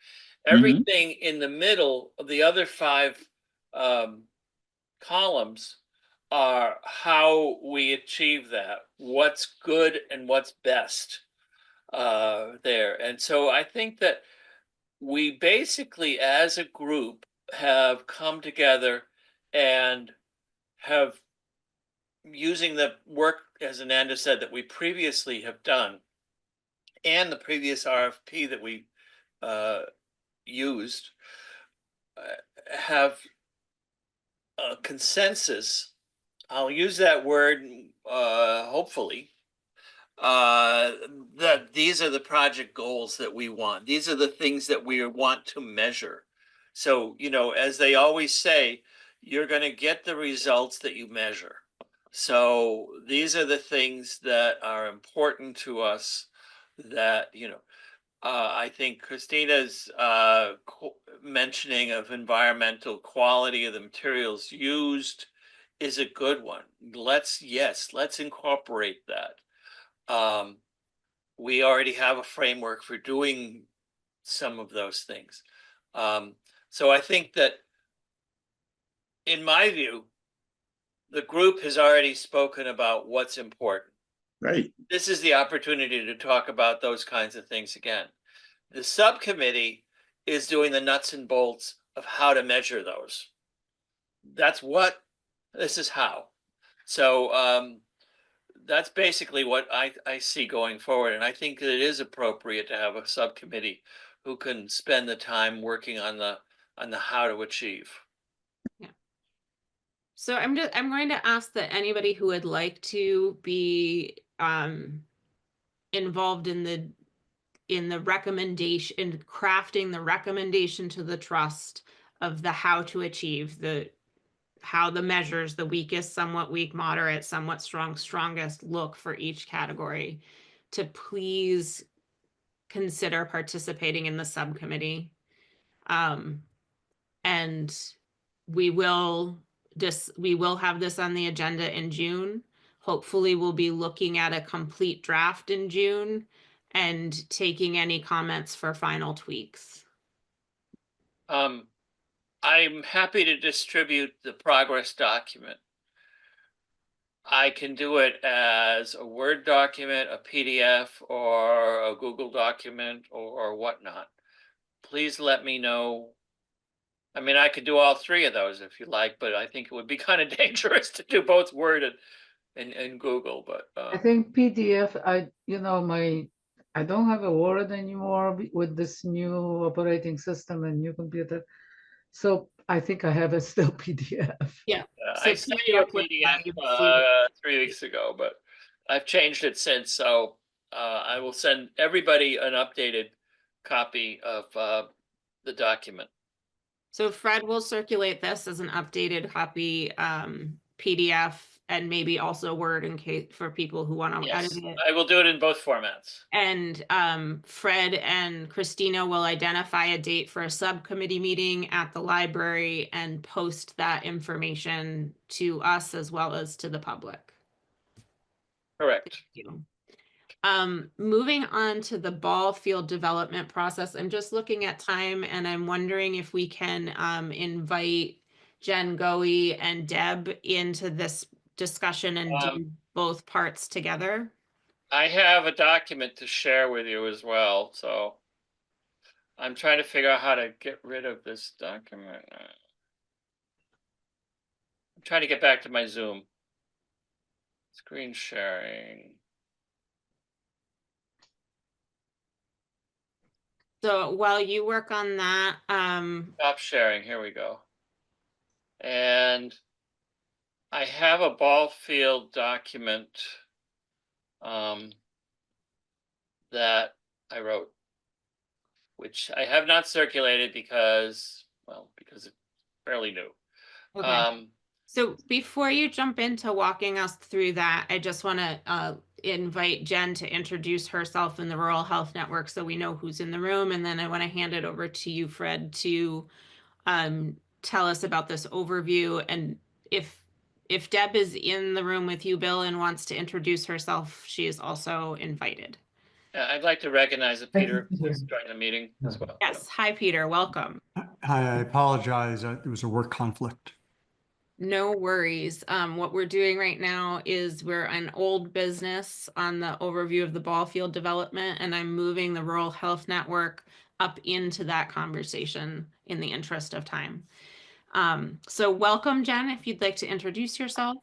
Everything in the middle of the other 5 columns are how we achieve that, what's good and what's best there. And so I think that we basically, as a group, have come together and have, using the work, as Ananda said, that we previously have done, and the previous RFP that we used, have a consensus. I'll use that word, hopefully, that these are the project goals that we want. These are the things that we want to measure. So, as they always say, you're going to get the results that you measure. So these are the things that are important to us that, I think Christina's mentioning of environmental quality of the materials used is a good one. Let's incorporate that. We already have a framework for doing some of those things. So I think that, in my view, the group has already spoken about what's important. Right. This is the opportunity to talk about those kinds of things again. The subcommittee is doing the nuts and bolts of how to measure those. This is how. So that's basically what I see going forward. And I think that it is appropriate to have a subcommittee who can spend the time working on the how to achieve. Yeah. So I'm going to ask that anybody who would like to be involved in the recommendation, in crafting the recommendation to the trust of the how to achieve how the measures, the weakest, somewhat weak, moderate, somewhat strong, strongest look for each category, to please consider participating in the subcommittee. And we will have this on the agenda in June. Hopefully we'll be looking at a complete draft in June and taking any comments for final tweaks. I'm happy to distribute the progress document. I can do it as a Word document, a PDF, or a Google document, or whatnot. Please let me know. I mean, I could do all three of those if you like, but I think it would be kind of dangerous to do both Word and Google, but I think PDF, I don't have a Word anymore with this new operating system and new computer. So I think I have a still PDF. Yeah. I So sent you a PDF would PDF allow you to see. 3 weeks ago, but I've changed it since, so I will send everybody an updated copy of the document. So Fred will circulate this as an updated copy, PDF, and maybe also Word in case for people who want to edit Yes, it. I will do it in both formats. And Fred and Christina will identify a date for a subcommittee meeting at the library and post that information to us as well as to the public. Correct. Thank you. Moving on to the ball field development process, I'm just looking at time and I'm wondering if we can invite Jen Goey and Deb into this discussion and do both parts together. I have a document to share with you as well, so I'm trying to figure out how to get rid of this document. I'm trying to get back to my Zoom. Screen sharing. So while you work on that, Stop sharing, here we go. And I have a ball field document that I wrote, which I have not circulated because it's fairly new. okay. So before you jump into walking us through that, I just want to invite Jen to introduce herself in the Rural Health Network so we know who's in the room. And then I want to hand it over to you, Fred, to tell us about this overview. And if Deb is in the room with you, Bill, and wants to introduce herself, she is also invited. I'd like to recognize that Peter is joining the meeting as well. Yes. Hi, Peter. Welcome. I apologize. It was a work conflict. No worries. What we're doing right now is we're an old business on the overview of the ball field development, and I'm moving the Rural Health Network up into that conversation in the interest of time. So welcome, Jen, if you'd like to introduce yourself.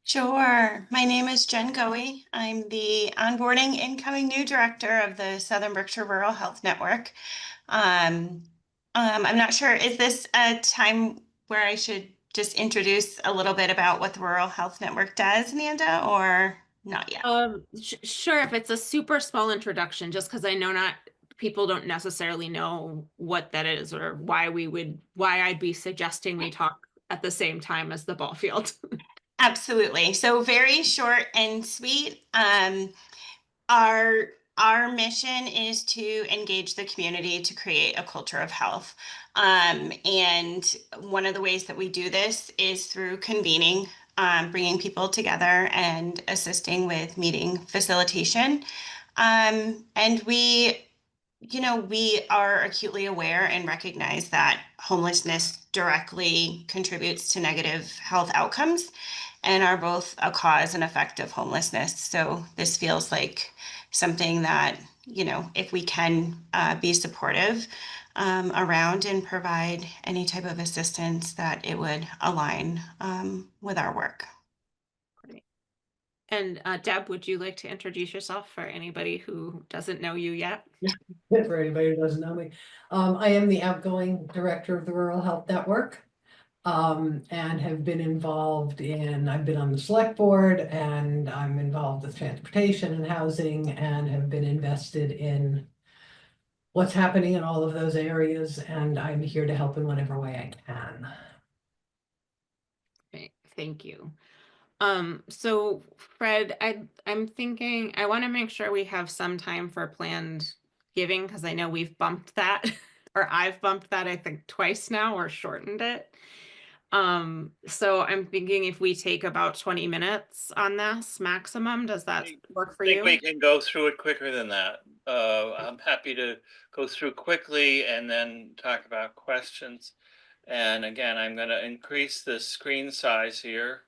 Sure. My name is Jen Goey. I'm the onboarding incoming new director of the Southern Berkshire Rural Health Network. I'm not sure, is this a time where I should just introduce a little bit about what the Rural Health Network does, Amanda, or not yet? Sure, if it's a super small introduction, just because I know people don't necessarily know what that is or why I'd be suggesting we talk at the same time as the ball field. Absolutely. So very short and sweet. Our mission is to engage the community to create a culture of health. And one of the ways that we do this is through convening, bringing people together and assisting with meeting facilitation. And we are acutely aware and recognize that homelessness directly contributes to negative health outcomes and are both a cause and effect of homelessness. So this feels like something that, if we can be supportive around and provide any type of assistance, that it would align with our work. Great. And Deb, would you like to introduce yourself for anybody who doesn't know you yet? For anybody who doesn't know me, I am the outgoing director of the Rural Health Network. And have been I've been on the select board, and I'm involved with transportation and housing, and have been invested in what's happening in all of those areas, and I'm here to help in whatever way I can. Okay, thank you. So Fred, I'm thinking I want to make sure we have some time for planned giving, because I know we've bumped that or I've bumped that I think twice now or shortened it. So I'm thinking if we take about 20 minutes on this maximum, does that work for I think you? we can go through it quicker than that. I'm happy to go through quickly and then talk about questions. And again, I'm going to increase the screen size here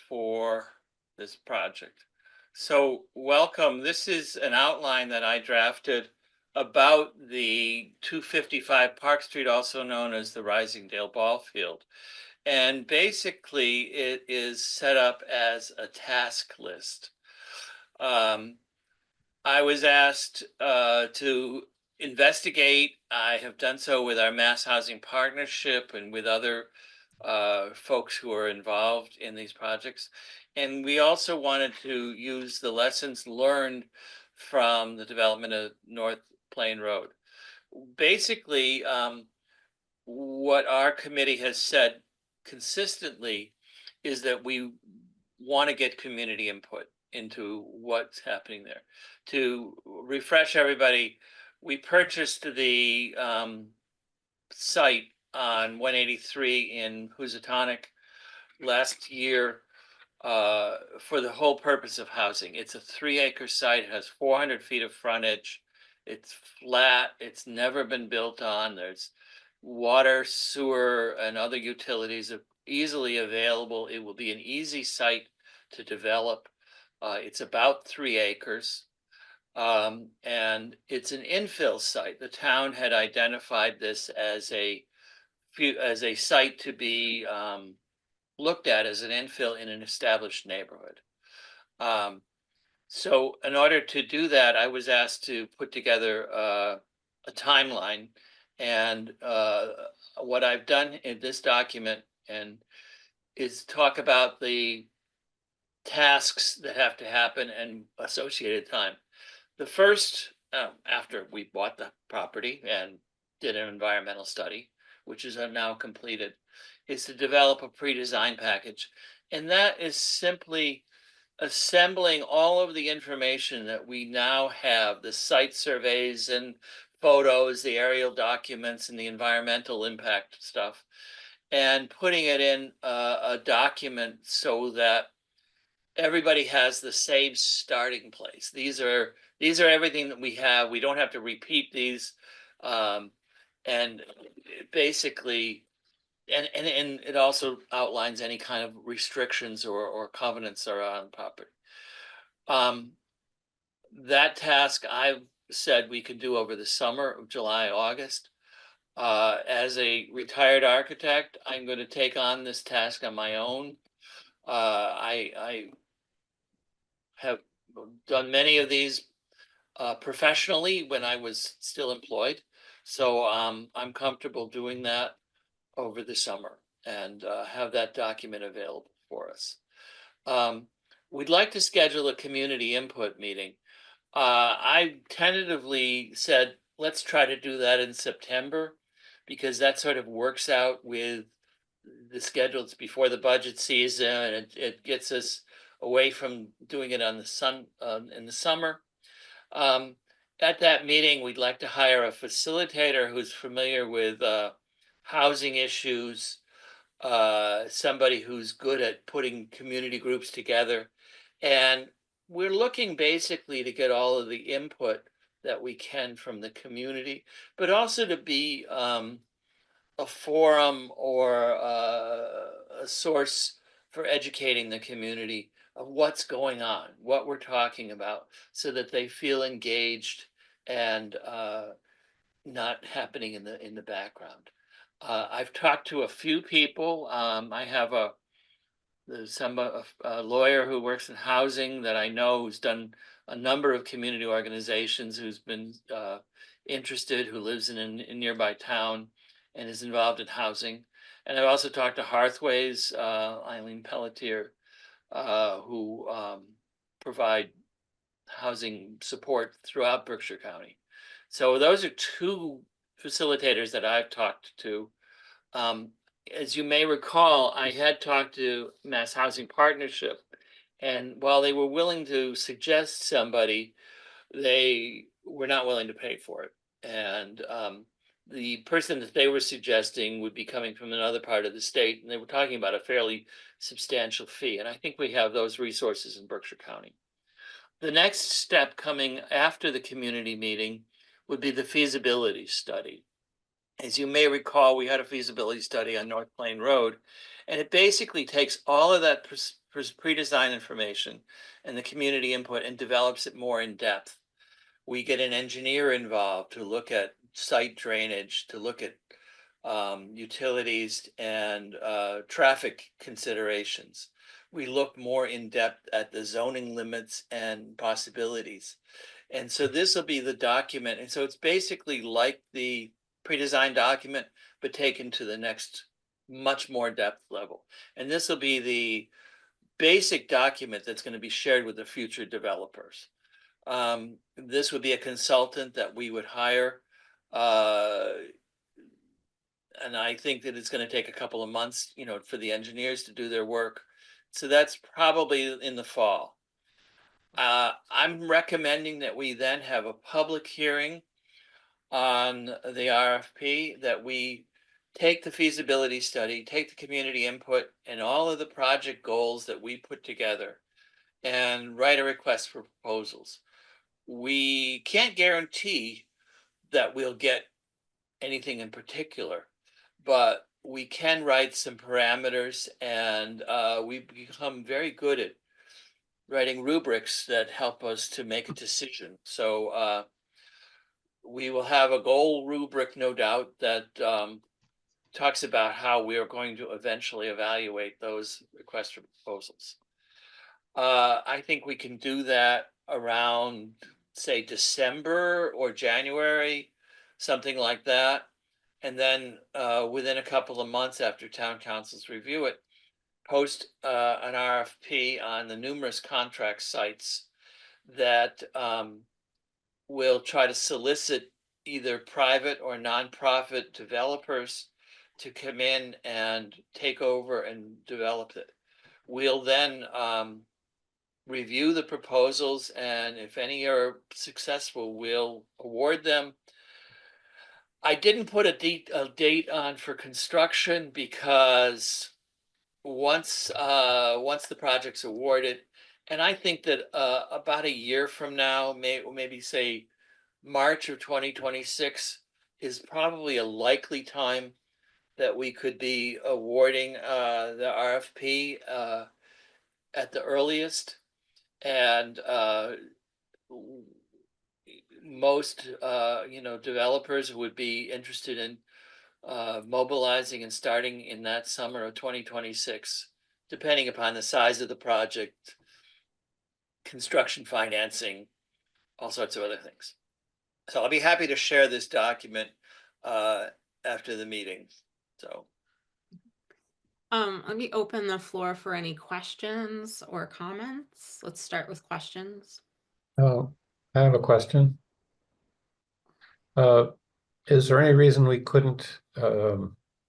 for this project. So welcome. This is an outline that I drafted about the 255 Park Street, also known as the Risingdale Ball Field. And basically it is set up as a task list. I was asked to investigate. I have done so with our Mass Housing Partnership and with other folks who are involved in these projects. And we also wanted to use the lessons learned from the development of North Plain Road. Basically, what our committee has said consistently is that we want to get community input into what's happening there. To refresh everybody, we purchased the site on 183 in Housatonic last year for the whole purpose of housing. It's a 3-acre site, it has 400 feet of frontage. It's flat, it's never been built on. There's water, sewer, and other utilities are easily available. It will be an easy site to develop. It's about 3 acres. And it's an infill site. The town had identified this as a site to be looked at as an infill in an established neighborhood. So in order to do that, I was asked to put together a timeline. And what I've done in this document is talk about the tasks that have to happen and associated time. The first, after we bought the property and did an environmental study, which is now completed, is to develop a pre-design package. And that is simply assembling all of the information that we now have, the site surveys and photos, the aerial documents, and the environmental impact stuff, and putting it in a document so that everybody has the same starting place. These are everything that we have. We don't have to repeat these. And basically, and it also outlines any kind of restrictions or covenants that are on the property. That task I've said we could do over the summer of July, August. As a retired architect, I'm going to take on this task on my own. I have done many of these professionally when I was still employed. So I'm comfortable doing that over the summer and have that document available for us. We'd like to schedule a community input meeting. I tentatively said, let's try to do that in September, because that sort of works out with the schedules before the budget season, and it gets us away from doing it on in the summer. At that meeting, we'd like to hire a facilitator who's familiar with housing issues, somebody who's good at putting community groups together. And we're looking basically to get all of the input that we can from the community, but also to be a forum or a source for educating the community of what's going on, what we're talking about, so that they feel engaged and not happening in the background. I've talked to a few people. I have a lawyer who works in housing that I know, who's done a number of community organizations, who's been interested, who lives in a nearby town and is involved in housing. And I've also talked to Hearthways, Eileen Pelletier, who provide housing support throughout Berkshire County. So those are two facilitators that I've talked to. As you may recall, I had talked to Mass Housing Partnership, and while they were willing to suggest somebody, they were not willing to pay for it. And the person that they were suggesting would be coming from another part of the state, and they were talking about a fairly substantial fee. And I think we have those resources in Berkshire County. The next step coming after the community meeting would be the feasibility study. As you may recall, we had a feasibility study on North Plain Road, and it basically takes all of that pre-design information and the community input and develops it more in depth. We get an engineer involved to look at site drainage, to look at utilities and traffic considerations. We look more in depth at the zoning limits and possibilities. And so this will be the document. And so it's basically like the pre-designed document, but taken to the next much more depth level. And this will be the basic document that's going to be shared with the future developers. This would be a consultant that we would hire. And I think that it's going to take a couple of months, you know, for the engineers to do their work. So that's probably in the fall. I'm recommending that we then have a public hearing on the RFP, that we take the feasibility study, take the community input and all of the project goals that we put together and write a request for proposals. We can't guarantee that we'll get anything in particular, but we can write some parameters, and we've become very good at writing rubrics that help us to make a decision. So we will have a goal rubric, no doubt, that talks about how we are going to eventually evaluate those requests for proposals. I think we can do that around, say, December or January, something like that. And then within a couple of months after town councils review it, post an RFP on the numerous contract sites that will try to solicit either private or nonprofit developers to come in and take over and develop it. We'll then review the proposals, and if any are successful, we'll award them. I didn't put a date on for construction because once the project's awarded, and I think that about a year from now, maybe say March of 2026 is probably a likely time that we could be awarding the RFP at the earliest. And most developers would be interested in mobilizing and starting in that summer of 2026, depending upon the size of the project, construction financing, all sorts of other things. So I'll be happy to share this document after the meeting. So let me open the floor for any questions or comments. Let's start with questions. I have a question. Is there any reason we couldn't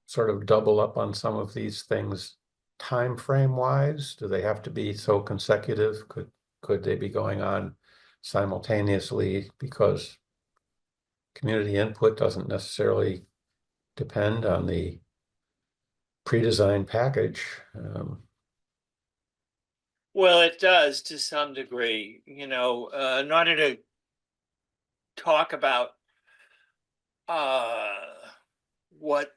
sort of double up on some of these things time frame wise? Do they have to be so consecutive? Could they be going on simultaneously? Because community input doesn't necessarily depend on the pre-designed package. well, it does to some degree, in order to talk about what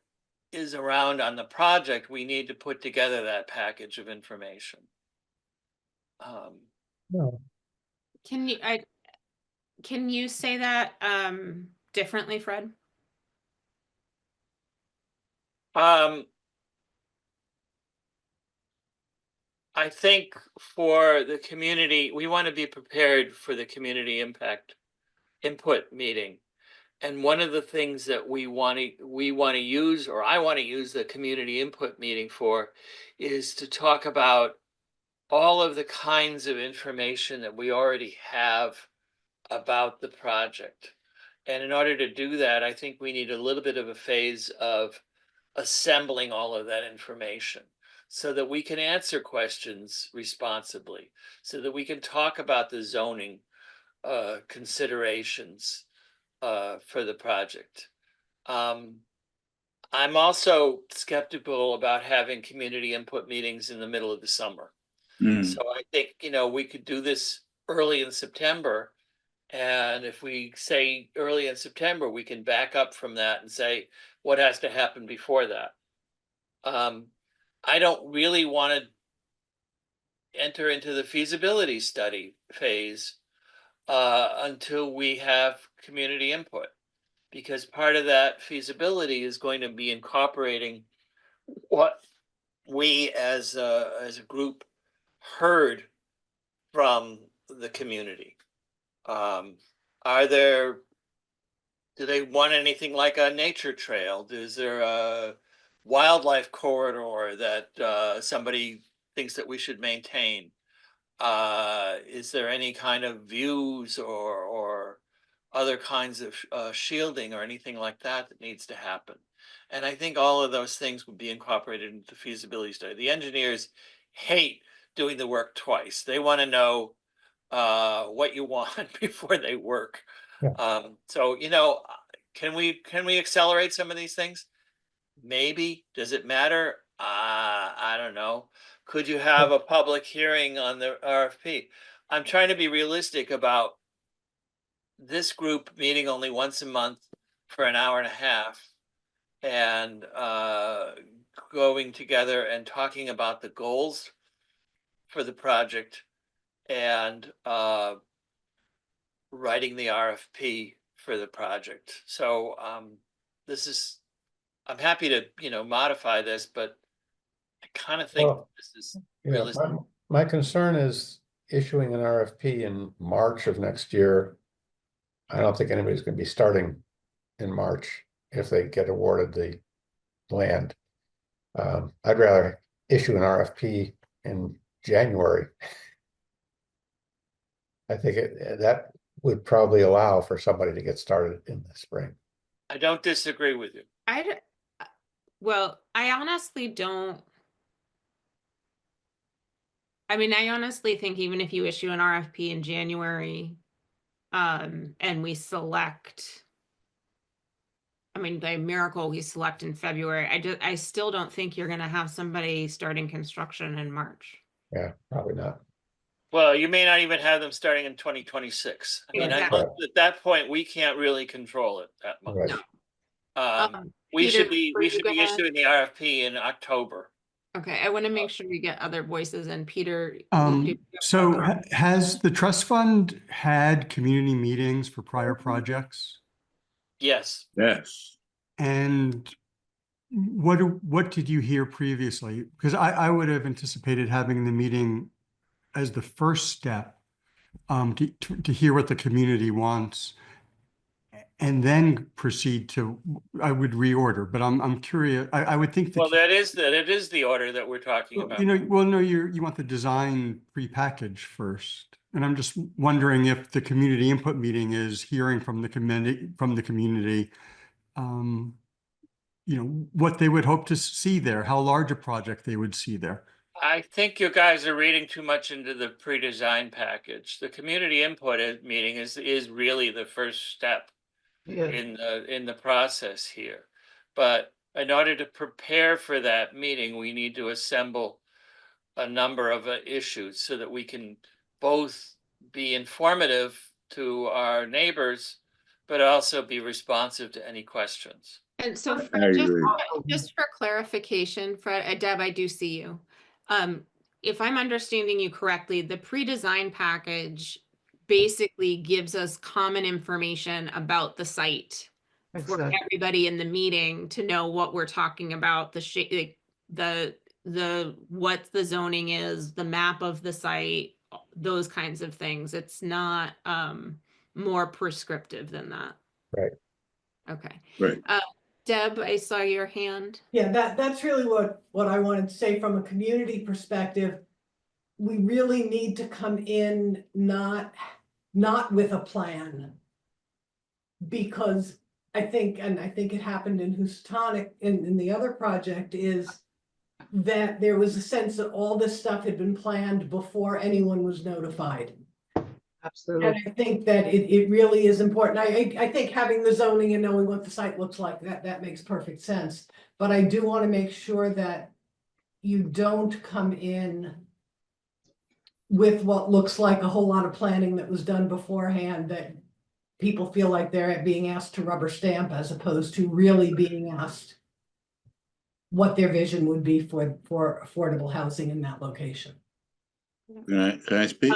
is around on the project, we need to put together that package of information. No. Can you say that differently, Fred? I think for the community, we want to be prepared for the community impact input meeting. And one of the things that we want to use, or I want to use the community input meeting for, is to talk about all of the kinds of information that we already have about the project. And in order to do that, I think we need a little bit of a phase of assembling all of that information so that we can answer questions responsibly, so that we can talk about the zoning considerations for the project. I'm also skeptical about having community input meetings in the middle of the summer. So I think, we could do this early in September. And if we say early in September, we can back up from that and say, what has to happen before that. I don't really want to enter into the feasibility study phase until we have community input, because part of that feasibility is going to be incorporating what we as a group heard from the community. Do they want anything like a nature trail? Is there a wildlife corridor that somebody thinks that we should maintain? Is there any kind of views or other kinds of shielding or anything like that that needs to happen? And I think all of those things would be incorporated into the feasibility study. The engineers hate doing the work twice. They want to know what you want before they work. Yeah. So, can we accelerate some of these things? Maybe. Does it matter? I don't know. Could you have a public hearing on the RFP? I'm trying to be realistic about this group meeting only once a month for an hour and a half and going together and talking about the goals for the project and writing the RFP for the project. So I'm happy to, modify this, but I kind of think Well, this is Yeah, realistic. my concern is issuing an RFP in March of next year. I don't think anybody's gonna be starting in March if they get awarded the land. I'd rather issue an RFP in January. I think that would probably allow for somebody to get started in the spring. I don't disagree with you. Well, I honestly don't. I mean, I honestly think even if you issue an RFP in January, and we select, I mean, by miracle, we select in February, I still don't think you're gonna have somebody starting construction in March. Yeah, probably not. Well, you may not even have them starting in 2026. I mean, Exactly. at that point, we can't really control it that much. Right. We Peter, should be were you gonna- issuing the RFP in October. Okay, I want to make sure we get other voices, and Peter. So has the trust fund had community meetings for prior projects? Yes. Yes. And what did you hear previously? Because I would have anticipated having the meeting as the first step to hear what the community wants and then proceed to, I would reorder, but I'm curious. I would think Well, that is the order that we're talking about. no, you want the design prepackaged first. And I'm just wondering if the community input meeting is hearing from the community, what they would hope to see there, how large a project they would see there. I think you guys are reading too much into the pre-design package. The community input meeting is really the first step in the process here. But in order to prepare for that meeting, we need to assemble a number of issues so that we can both be informative to our neighbors, but also be responsive to any questions. And so I agree. just for clarification, Fred, Deb, I do see you. If I'm understanding you correctly, the pre-design package basically gives us common information about the site for Exactly. everybody in the meeting to know what we're talking about, what the zoning is, the map of the site, those kinds of things. It's not more prescriptive than that. Right. Okay. Right. Deb, I saw your hand. Yeah, that's really what I wanted to say from a community perspective. We really need to come in not with a plan. Because I think it happened in Houstonic in the other project is that there was a sense that all this stuff had been planned before anyone was notified. Absolutely. And I think that it really is important. I think having the zoning and knowing what the site looks like, that makes perfect sense. But I do want to make sure that you don't come in with what looks like a whole lot of planning that was done beforehand that people feel like they're being asked to rubber stamp as opposed to really being asked what their vision would be for affordable housing in that location. Can I speak?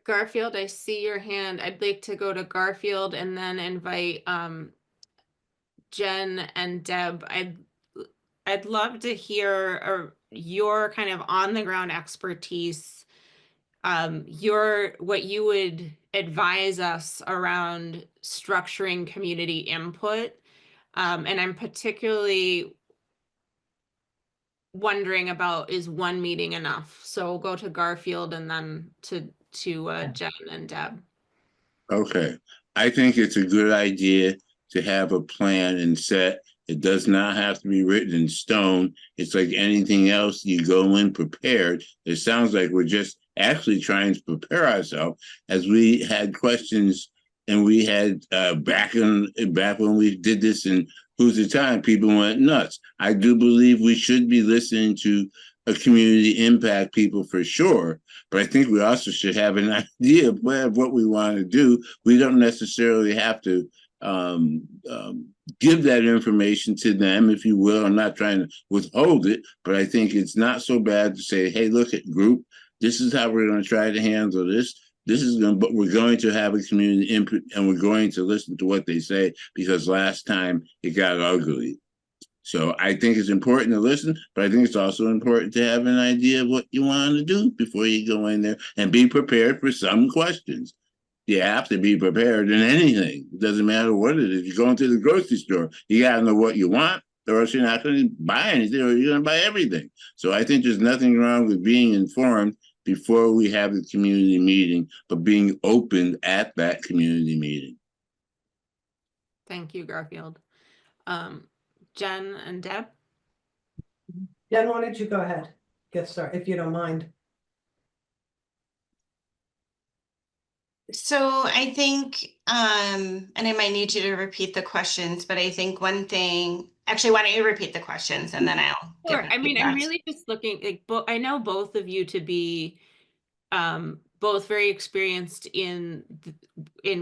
Garfield, I see your hand. I'd like to go to Garfield and then invite Jen and Deb. I'd love to hear your kind of on the ground expertise, what you would advise us around structuring community input. And I'm particularly wondering about, is one meeting enough? So we'll go to Garfield and then to Jen and Deb. Okay, I think it's a good idea to have a plan and set. It does not have to be written in stone. It's like anything else, you go in prepared. It sounds like we're just actually trying to prepare ourselves, as we had questions and we had back when we did this in Who's the Time, people went nuts. I do believe we should be listening to a community impact people for sure, but I think we also should have an idea of what we want to do. We don't necessarily have to give that information to them, if you will. I'm not trying to withhold it, but I think it's not so bad to say, hey, look at group, this is how we're going to try to handle this. But we're going to have a community input and we're going to listen to what they say, because last time it got ugly. So I think it's important to listen, but I think it's also important to have an idea of what you want to do before you go in there, and be prepared for some questions. You have to be prepared in anything. It doesn't matter what it is. You're going to the grocery store, you got to know what you want, or else you're not going to buy anything, or you're going to buy everything. So I think there's nothing wrong with being informed before we have the community meeting, but being open at that community meeting. Thank you, Garfield. Jen and Deb? Jen, why don't you go ahead, get started, if you don't mind. So I think, and I might need you to repeat the questions, but I think one thing, actually, why don't you repeat the questions and then I'll Sure. give I mean, I'm feedback. really just looking, like, I know both of you to be both very experienced in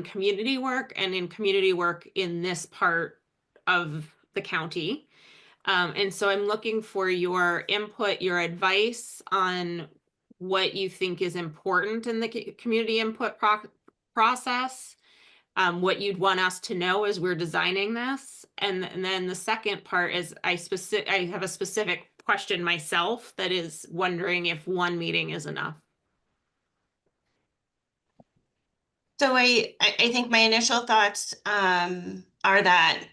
community work and in community work in this part of the county. And so I'm looking for your input, your advice on what you think is important in the community input process, what you'd want us to know as we're designing this. And then the second part is I have a specific question myself that is wondering if one meeting is enough. So I think my initial thoughts are that,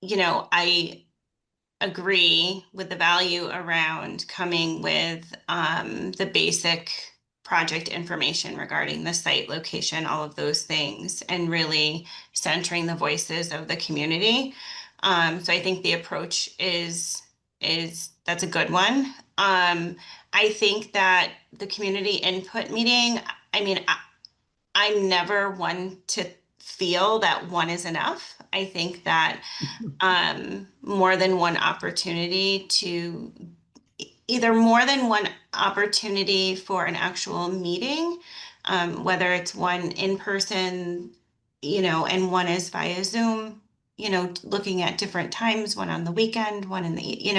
I agree with the value around coming with the basic project information regarding the site location, all of those things, and really centering the voices of the community. So I think the approach is that's a good one. I think that the community input meeting, I mean, I'm never one to feel that one is enough. I think that more than one opportunity for an actual meeting, whether it's one in person, and one is via Zoom, looking at different times, one on the weekend, one in the,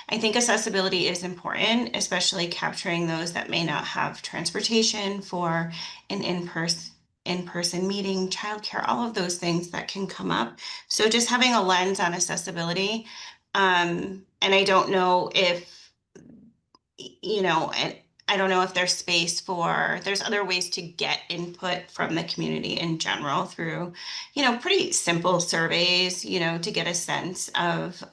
I think accessibility is important, especially capturing those that may not have transportation for an in-person meeting, childcare, all of those things that can come up. So just having a lens on accessibility. And I don't know if, I don't know if there's space there's other ways to get input from the community in general through, pretty simple surveys, to get a sense of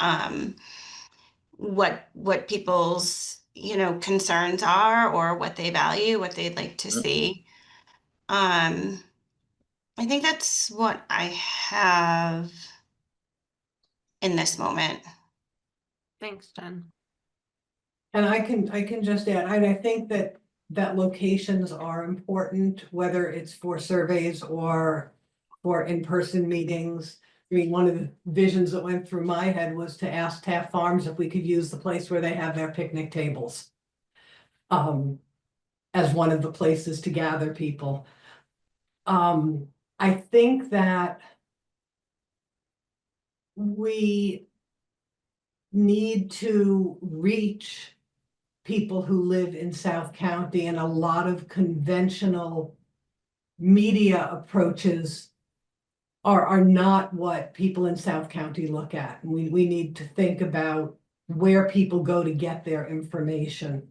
what people's, concerns are, or what they value, what they'd like to see. I think that's what I have in this moment. Thanks, Jen. And I can just add, I think that locations are important, whether it's for surveys or for in-person meetings. I mean, one of the visions that went through my head was to ask Taft Farms if we could use the place where they have their picnic tables as one of the places to gather people. I think that we need to reach people who live in South County, and a lot of conventional media approaches are not what people in South County look at. We need to think about where people go to get their information.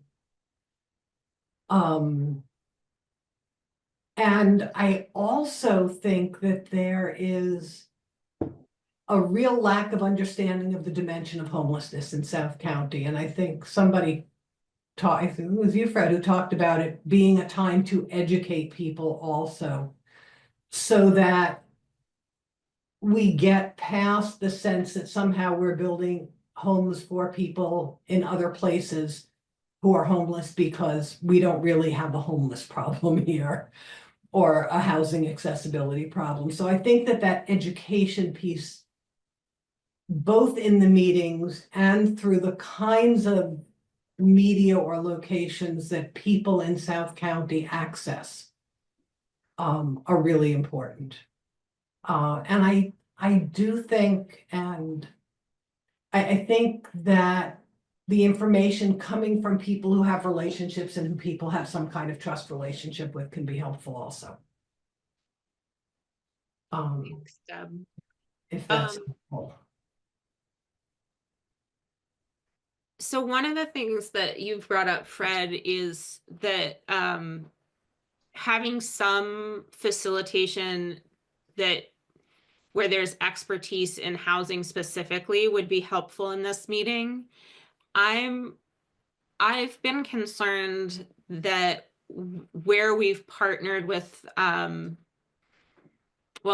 And I also think that there is a real lack of understanding of the dimension of homelessness in South County. And I think somebody I think it was you, Fred, who talked about it being a time to educate people also, so that we get past the sense that somehow we're building homes for people in other places who are homeless because we don't really have a homeless problem here or a housing accessibility problem. So I think that that education piece, both in the meetings and through the kinds of media or locations that people in South County access, are really important. And I do think, and I think that the information coming from people who have relationships and who people have some kind of trust relationship with can be helpful also. Thanks, Deb. If that's helpful. So one of the things that you've brought up, Fred, is that having some facilitation that where there's expertise in housing specifically would be helpful in this meeting. I've been concerned that where we've partnered with well,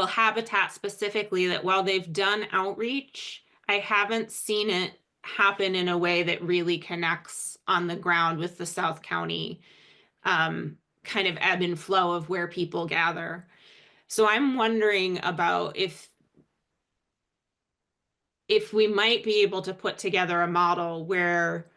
Habitat specifically, that while they've done outreach, I haven't seen it happen in a way that really connects on the ground with the South County kind of ebb and flow of where people gather. So I'm wondering about if we might be able to put together a model where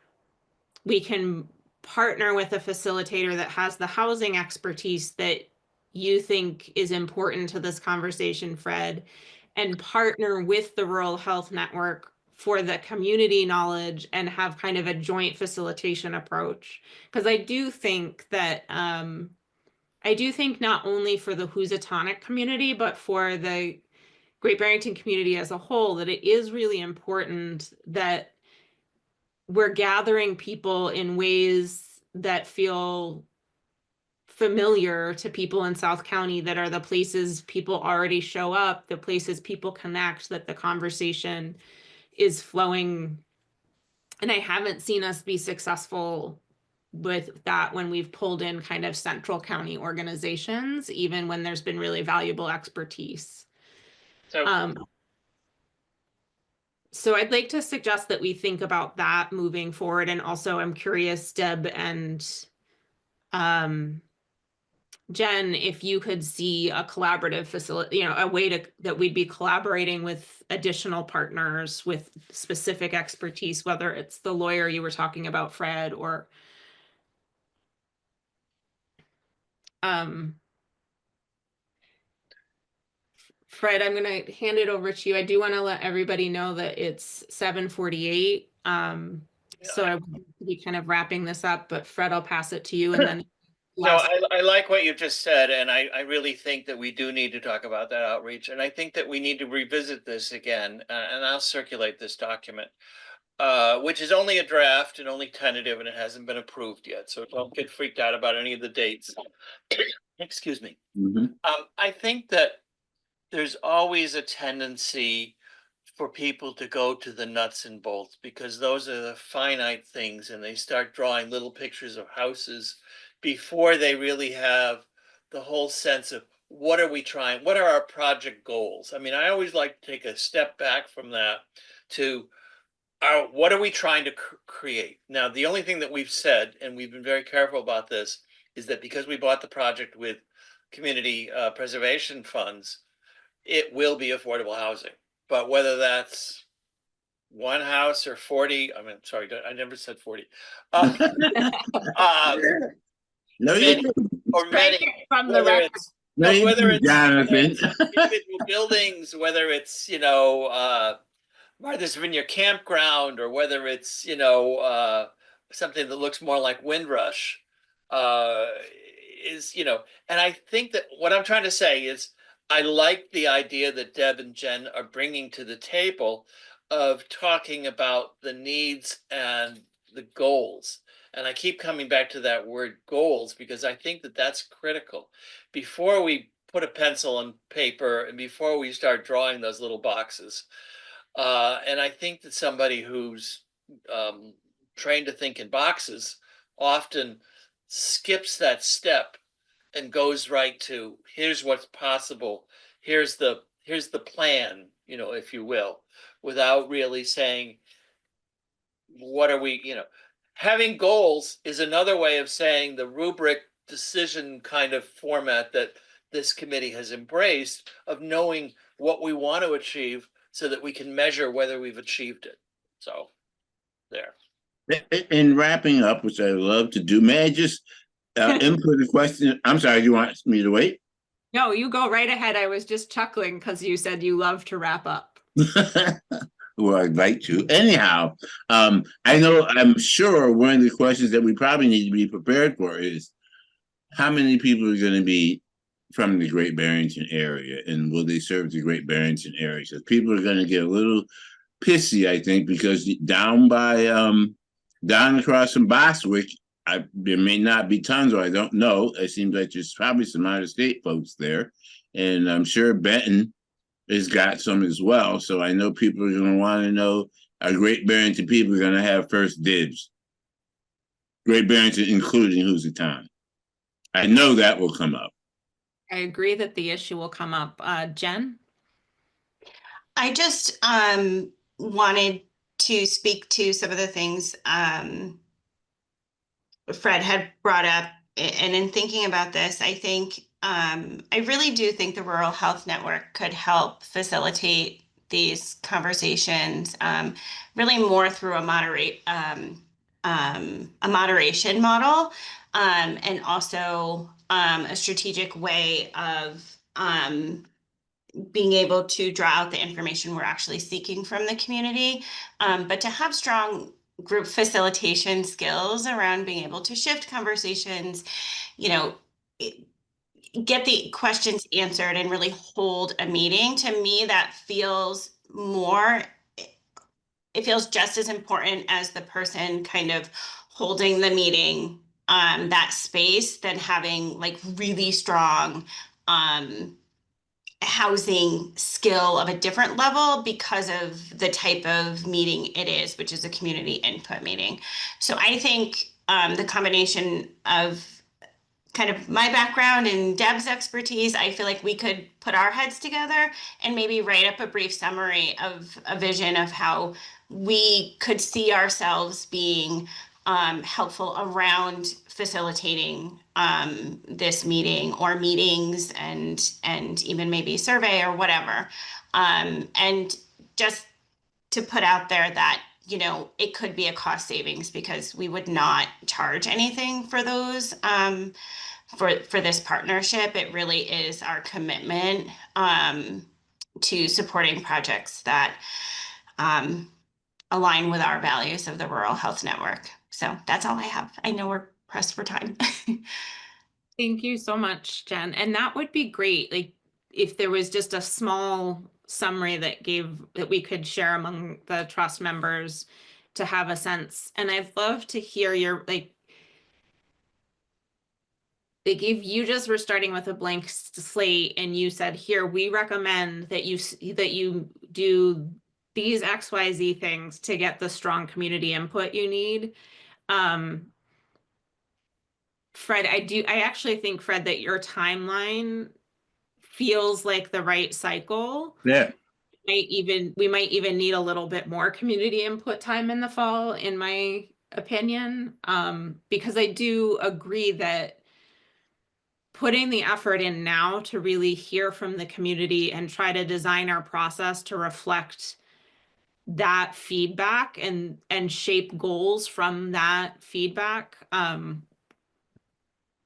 we can partner with a facilitator that has the housing expertise that you think is important to this conversation, Fred, and partner with the Rural Health Network for the community knowledge and have kind of a joint facilitation approach. Because I do think that, not only for the Housatonic community, but for the Great Barrington community as a whole, that it is really important that we're gathering people in ways that feel familiar to people in South County, that are the places people already show up, the places people connect, that the conversation is flowing. And I haven't seen us be successful with that when we've pulled in kind of central county organizations, even when there's been really valuable expertise. So I'd like to suggest that we think about that moving forward. And also I'm curious, Deb and Jen, if you could see a collaborative facility, a way that we'd be collaborating with additional partners with specific expertise, whether it's the lawyer you were talking about, Fred, or Fred, I'm going to hand it over to you. I do want to let everybody know that it's 7:48. So I will be kind of wrapping this up, but Fred, I'll pass it to you. And then No, I like what you just said, and I really think that we do need to talk about that outreach, and I think that we need to revisit this again, and I'll circulate this document, which is only a draft and only tentative, and it hasn't been approved yet, so don't get freaked out about any of the dates. Excuse me. I think that there's always a tendency for people to go to the nuts and bolts, because those are the finite things, and they start drawing little pictures of houses before they really have the whole sense of what are we trying, what are our project goals. I mean, I always like to take a step back from that to what are we trying to create. Now, the only thing that we've said, and we've been very careful about this, is that because we bought the project with community preservation funds, it will be affordable housing. But whether that's one house or 40, I mean, sorry, I never said 40. No, Many, or many, from the whether record. it's Thank whether you, it's Jonathan. individual buildings, whether it's, Martha's Vineyard Campground, or whether it's, something that looks more like Windrush, uh, and I think that what I'm trying to say is I like the idea that Deb and Jen are bringing to the table of talking about the needs and the goals. And I keep coming back to that word goals because I think that that's critical. Before we put a pencil and paper and before we start drawing those little boxes, and I think that somebody who's trained to think in boxes often skips that step and goes right to here's what's possible, here's the plan, if you will, without really saying what are we, having goals is another way of saying the rubric decision kind of format that this committee has embraced of knowing what we want to achieve so that we can measure whether we've achieved it. So there. In wrapping up, which I love to do, may I just input a question? I'm sorry, you want me to wait? No, you go right ahead. I was just chuckling because you said you love to wrap up. Well, I'd like to. Anyhow, I'm sure one of the questions that we probably need to be prepared for is how many people are going to be from the Great Barrington area, and will they serve the Great Barrington area? Because people are going to get a little pissy, I think, because down across from Boswick, there may not be tons, or I don't know. It seems like there's probably some out-of-state folks there, and I'm sure Benton has got some as well. So I know people are going to want to know, are Great Barrington people going to have first dibs? Great Barrington, including Housatonic. I know that will come up. I agree that the issue will come up. Jen? I just wanted to speak to some of the things Fred had brought up. And in thinking about this, I think I really do think the Rural Health Network could help facilitate these conversations, really more through a moderation model, and also a strategic way of being able to draw out the information we're actually seeking from the community, but to have strong group facilitation skills around being able to shift conversations, get the questions answered and really hold a meeting. To me, that feels more, it feels just as important as the person kind of holding the meeting, that space, than having like really strong housing skill of a different level because of the type of meeting it is, which is a community input meeting. So I think the combination of kind of my background and Deb's expertise, I feel like we could put our heads together and maybe write up a brief summary of a vision of how we could see ourselves being helpful around facilitating this meeting or meetings and even maybe survey or whatever. And just to put out there that, it could be a cost savings because we would not charge anything for those, for this partnership. It really is our commitment to supporting projects that align with our values of the Rural Health Network. So that's all I have. I know we're pressed for time. Thank you so much, Jen. And that would be great. Like if there was just a small summary that we could share among the trust members to have a sense. And I'd love to hear your, if you just were starting with a blank slate and you said, here, we recommend that you do these XYZ things to get the strong community input you need. Fred, I actually think, Fred, that your timeline feels like the right cycle. Yeah. We might even need a little bit more community input time in the fall, in my opinion, because I do agree that putting the effort in now to really hear from the community and try to design our process to reflect that feedback and shape goals from that feedback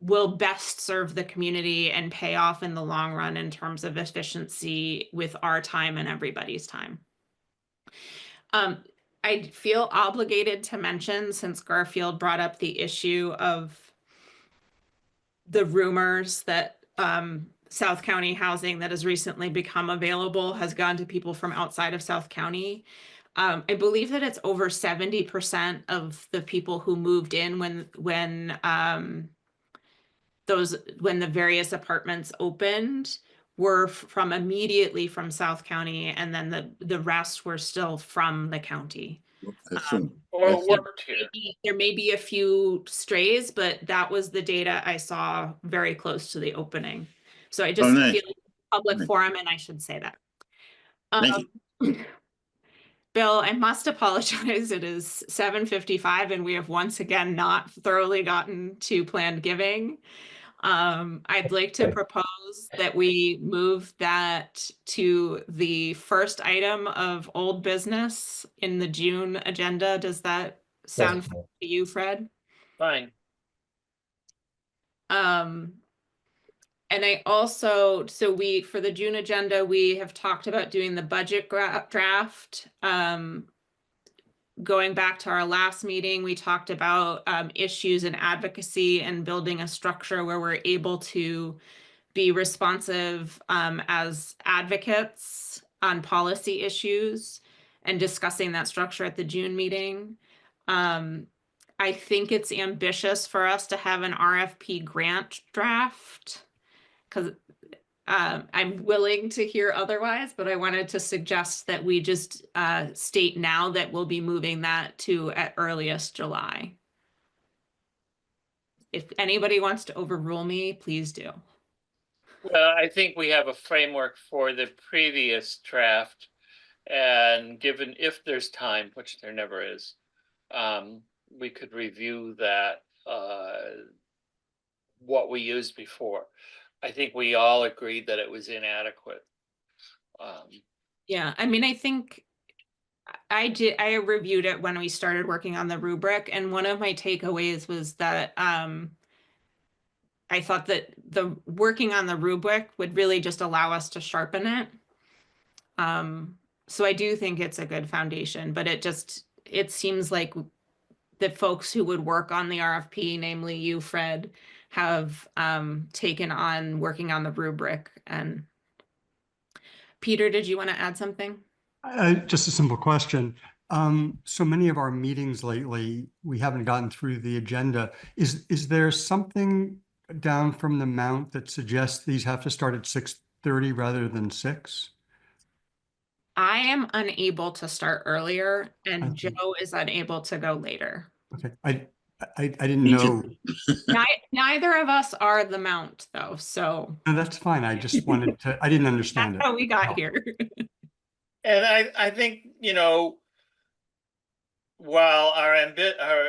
will best serve the community and pay off in the long run in terms of efficiency with our time and everybody's time. I feel obligated to mention, since Garfield brought up the issue of the rumors that South County housing that has recently become available has gone to people from outside of South County. I believe that it's over 70% of the people who moved in when the various apartments opened were from immediately from South County, and then the rest were still from the county. Excellent. Or Excellent. worked here. There may be a few strays, but that was the data I saw very close to the opening. So I just nice. feel like a public Nice. forum, and I should say that. Thank you. Bill, I must apologize. It is 7:55 and we have once again not thoroughly gotten to planned giving. I'd like to propose that we move that to the first item of old business in the June agenda. Does that sound fun to you, Fred? Fine. And I also, for the June agenda, we have talked about doing the budget draft. Going back to our last meeting, we talked about issues and advocacy and building a structure where we're able to be responsive as advocates on policy issues and discussing that structure at the June meeting. I think it's ambitious for us to have an RFP grant draft, because I'm willing to hear otherwise, but I wanted to suggest that we just state now that we'll be moving that to at earliest July. If anybody wants to overrule me, please do. Well, I think we have a framework for the previous draft, and given if there's time, which there never is, we could review that, what we used before. I think we all agreed that it was inadequate. Yeah, I mean, I think I reviewed it when we started working on the rubric, and one of my takeaways was that I thought that the working on the rubric would really just allow us to sharpen it. So I do think it's a good foundation, but it seems like the folks who would work on the RFP, namely you, Fred, have taken on working on the rubric. And Peter, did you want to add something? Just a simple question. So many of our meetings lately, we haven't gotten through the agenda. Is there something down from the mount that suggests these have to start at 6:30 rather than 6? I am unable to start earlier, and Okay. Joe is unable to go later. Okay, I didn't Me know. too. Neither of us are the mount, though, so No, that's fine. I just wanted to, I didn't understand that's it. how we got here. And I think, while our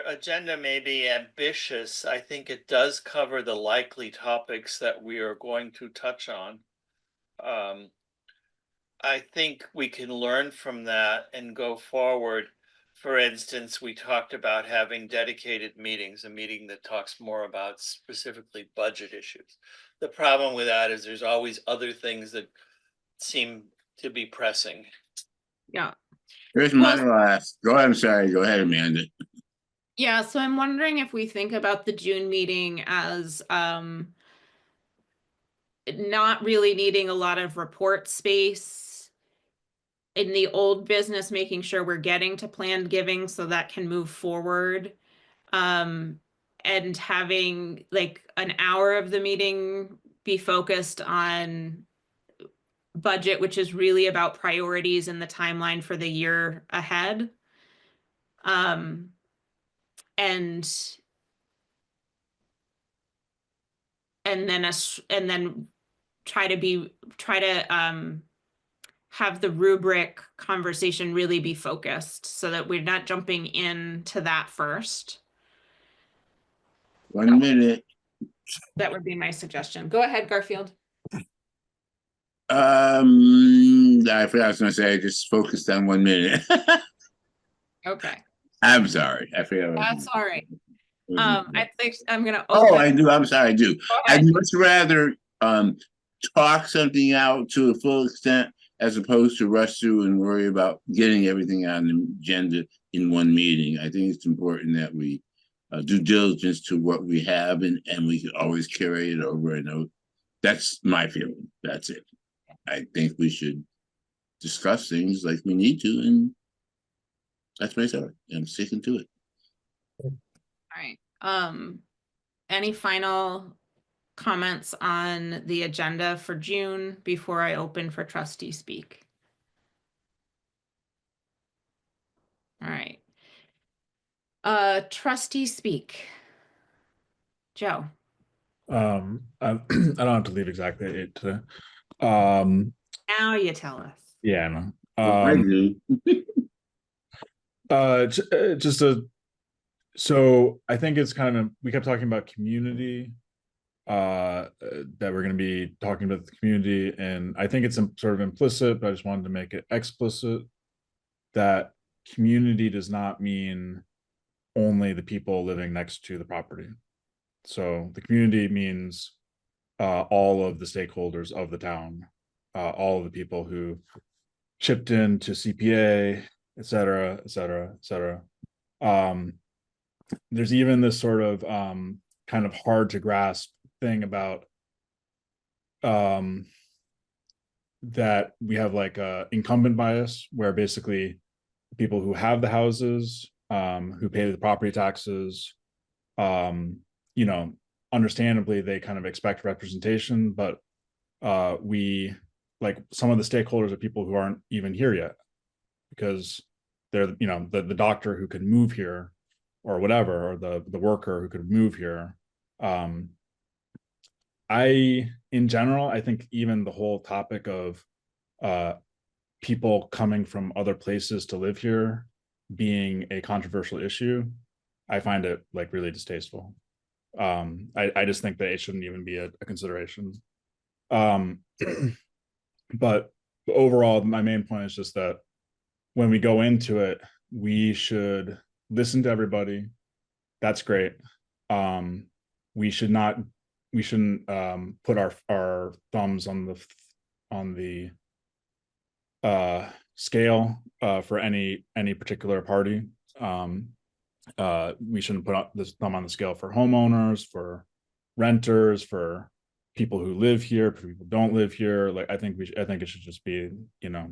agenda may be ambitious, I think it does cover the likely topics that we are going to touch on. I think we can learn from that and go forward. For instance, we talked about having dedicated meetings, a meeting that talks more about specifically budget issues. The problem with that is there's always other things that seem to be pressing. Yeah. Here's my last. Go ahead. I'm sorry. Go ahead, Amanda. Yeah, so I'm wondering if we think about the June meeting as not really needing a lot of report space. In the old business, making sure we're getting to planned giving so that can move forward. And having like an hour of the meeting be focused on budget, which is really about priorities and the timeline for the year ahead. And then try to have the rubric conversation really be focused so that we're not jumping into that first. 1 minute. That would be my suggestion. Go ahead, Garfield. I forgot I was gonna say I just focused on 1 minute. Okay. I'm sorry. I forgot. That's all right. I think I'm gonna Oh, open. I do. I'm sorry, I do. Go I'd ahead. much rather talk something out to a full extent as opposed to rush through and worry about getting everything on the agenda in one meeting. I think it's important that we do diligence to what we have, and we can always carry it over and over. That's my feeling. That's it. I think we should discuss things like we need to, and that's my thought. I'm sticking to it. All right. Any final comments on the agenda for June before I open for trustee speak? All right. Trustee speak. Joe. I don't have to leave exactly at 8 today. Now you tell us. Yeah, I know. I do. So I think it's kind of, we kept talking about community, that we're going to be talking about the community, and I think it's sort of implicit, but I just wanted to make it explicit that community does not mean only the people living next to the property. So the community means all of the stakeholders of the town, all of the people who chipped into CPA, et cetera, et cetera, et cetera. There's even this sort of kind of hard to grasp thing about that we have like a incumbent bias, where basically people who have the houses, who pay the property taxes, you know, understandably they kind of expect representation, but we, like, some of the stakeholders are people who aren't even here yet, because they're, you know, the doctor who could move here or whatever, or the worker who could move here. In general, I think even the whole topic of people coming from other places to live here being a controversial issue, I find it like really distasteful. I just think that it shouldn't even be a consideration. But overall, my main point is just that when we go into it, we should listen to everybody. That's great. We shouldn't put our thumbs on the scale for any particular party. We shouldn't put this thumb on the scale for homeowners, for renters, for people who live here, for people who don't live here. Like, I think it should just be, you know,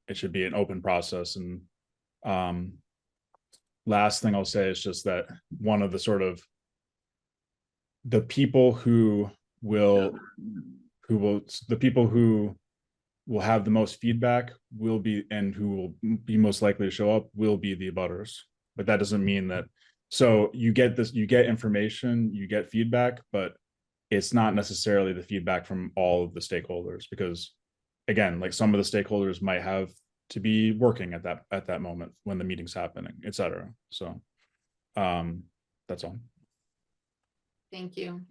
it should be an open process. And last thing I'll say is just that one of the sort of the people who will have the most feedback will be, and who will be most likely to show up, will be the abutters. But that doesn't mean that, so you get information, you get feedback, but it's not necessarily the feedback from all of the stakeholders, because again, like, some of the stakeholders might have to be working at that moment when the meeting's happening, et cetera. So that's all. Thank you.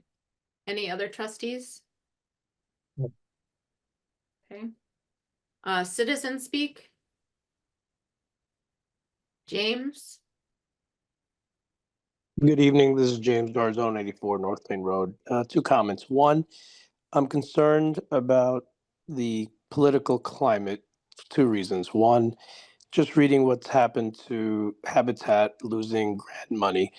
Any other trustees? Okay. Citizen speak. James. Good evening. This is James Darzone, 84 North Plain Road. Two comments. One, I'm concerned about the political climate for two reasons. One, just reading what's happened to Habitat losing grant money,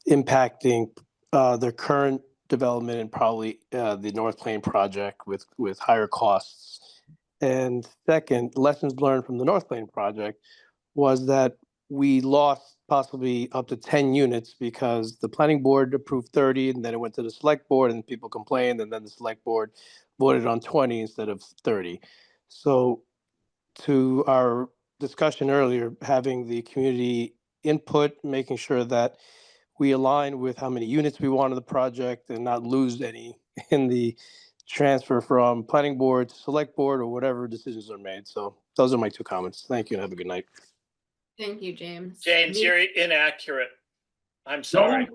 impacting their current development and probably the North Plain project with higher costs. And second, lessons learned from the North Plain project was that we lost possibly up to 10 units because the planning board approved 30, and then it went to the select board and people complained, and then the select board voted on 20 instead of 30. So to our discussion earlier, having the community input, making sure that we align with how many units we want in the project and not lose any in the transfer from planning board to select board or whatever decisions are made. So those are my two comments. Thank you and have a good night. Thank you, James. James, you're inaccurate. I'm sorry.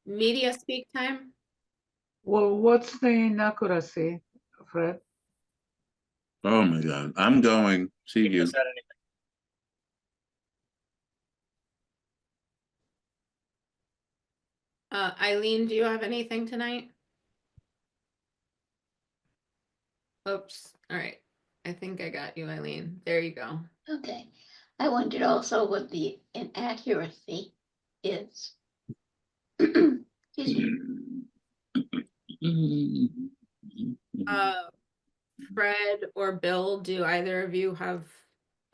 Media speak time. Well, what's the inaccuracy, Fred? Oh my God, I'm going. See you. Is that anything? Eileen, do you have anything tonight? Oops, all right. I think I got you, Eileen. There you go. Okay. I wondered also what the inaccuracy is. Excuse me. Fred or Bill, do either of you have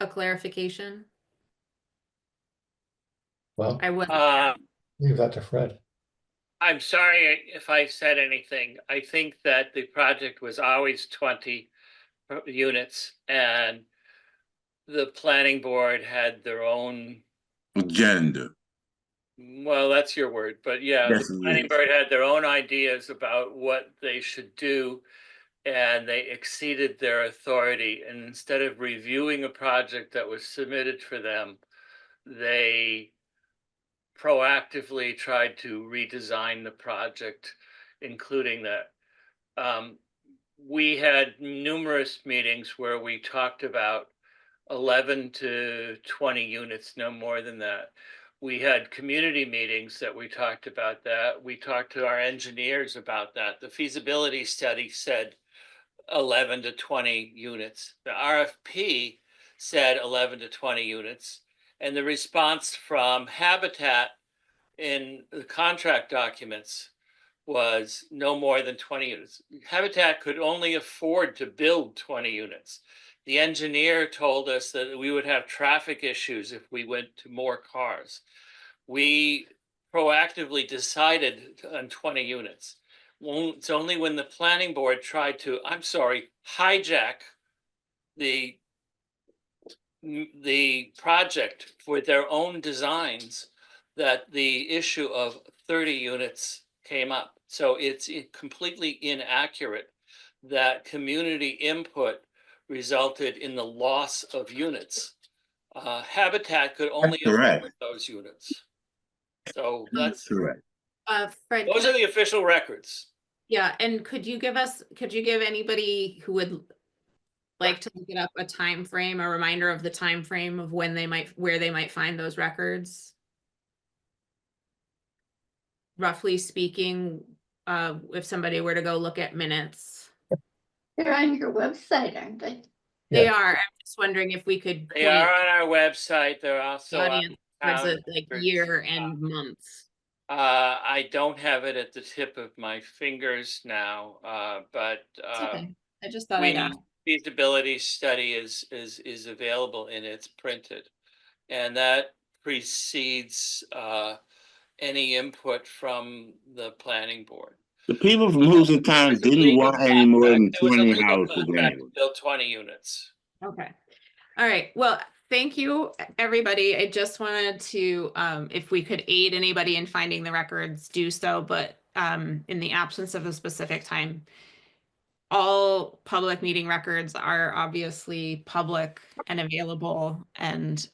a clarification? Well, I would. leave that to Fred. I'm sorry if I said anything. I think that the project was always 20 units, and the planning board had their own, Agenda. well, that's your word, but yeah, Yes, the it planning is. board had their own ideas about what they should do, and they exceeded their authority. And instead of reviewing a project that was submitted for them, they proactively tried to redesign the project, including that. We had numerous meetings where we talked about 11 to 20 units, no more than that. We had community meetings that we talked about that. We talked to our engineers about that. The feasibility study said 11 to 20 units. The RFP said 11 to 20 units. And the response from Habitat in the contract documents was no more than 20 units. Habitat could only afford to build 20 units. The engineer told us that we would have traffic issues if we went to more cars. We proactively decided on 20 units. It's only when the planning board tried to, I'm sorry, hijack the project for their own designs that the issue of 30 units came up. So it's completely inaccurate that community input resulted in the loss of units. Habitat could only correct. afford those units. So that's Correct. Fred, those are the official records. yeah, and could you give anybody who would like to look it up a time frame, a reminder of the time frame of when where they might find those records? Roughly speaking, if somebody were to go look at minutes. They're on your website, aren't they? They Yeah. are. I'm just wondering if we could They point are on our website. They're the also on audience towards town it like records. year and months. I don't have it at the tip of my fingers now, but It's okay. I just thought I'd ask. feasibility study is available and it's printed, and that precedes any input from the planning board. The people from Housatonic didn't want any more than There was a 20 legal houses contract anyway. to build 20 units. Okay. All right. Well, thank you, everybody. I just wanted to, if we could aid anybody in finding the records, do so. But in the absence of a specific time, all public meeting records are obviously public and available. And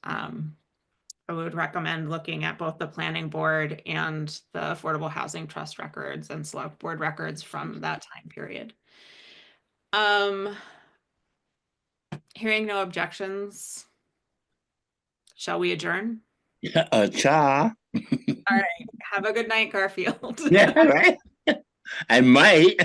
I would recommend looking at both the planning board and the Affordable Housing Trust records and select board records from that time period. Hearing no objections, shall we adjourn? Cha. All right. Have a good night, Garfield. Yeah, right. I might.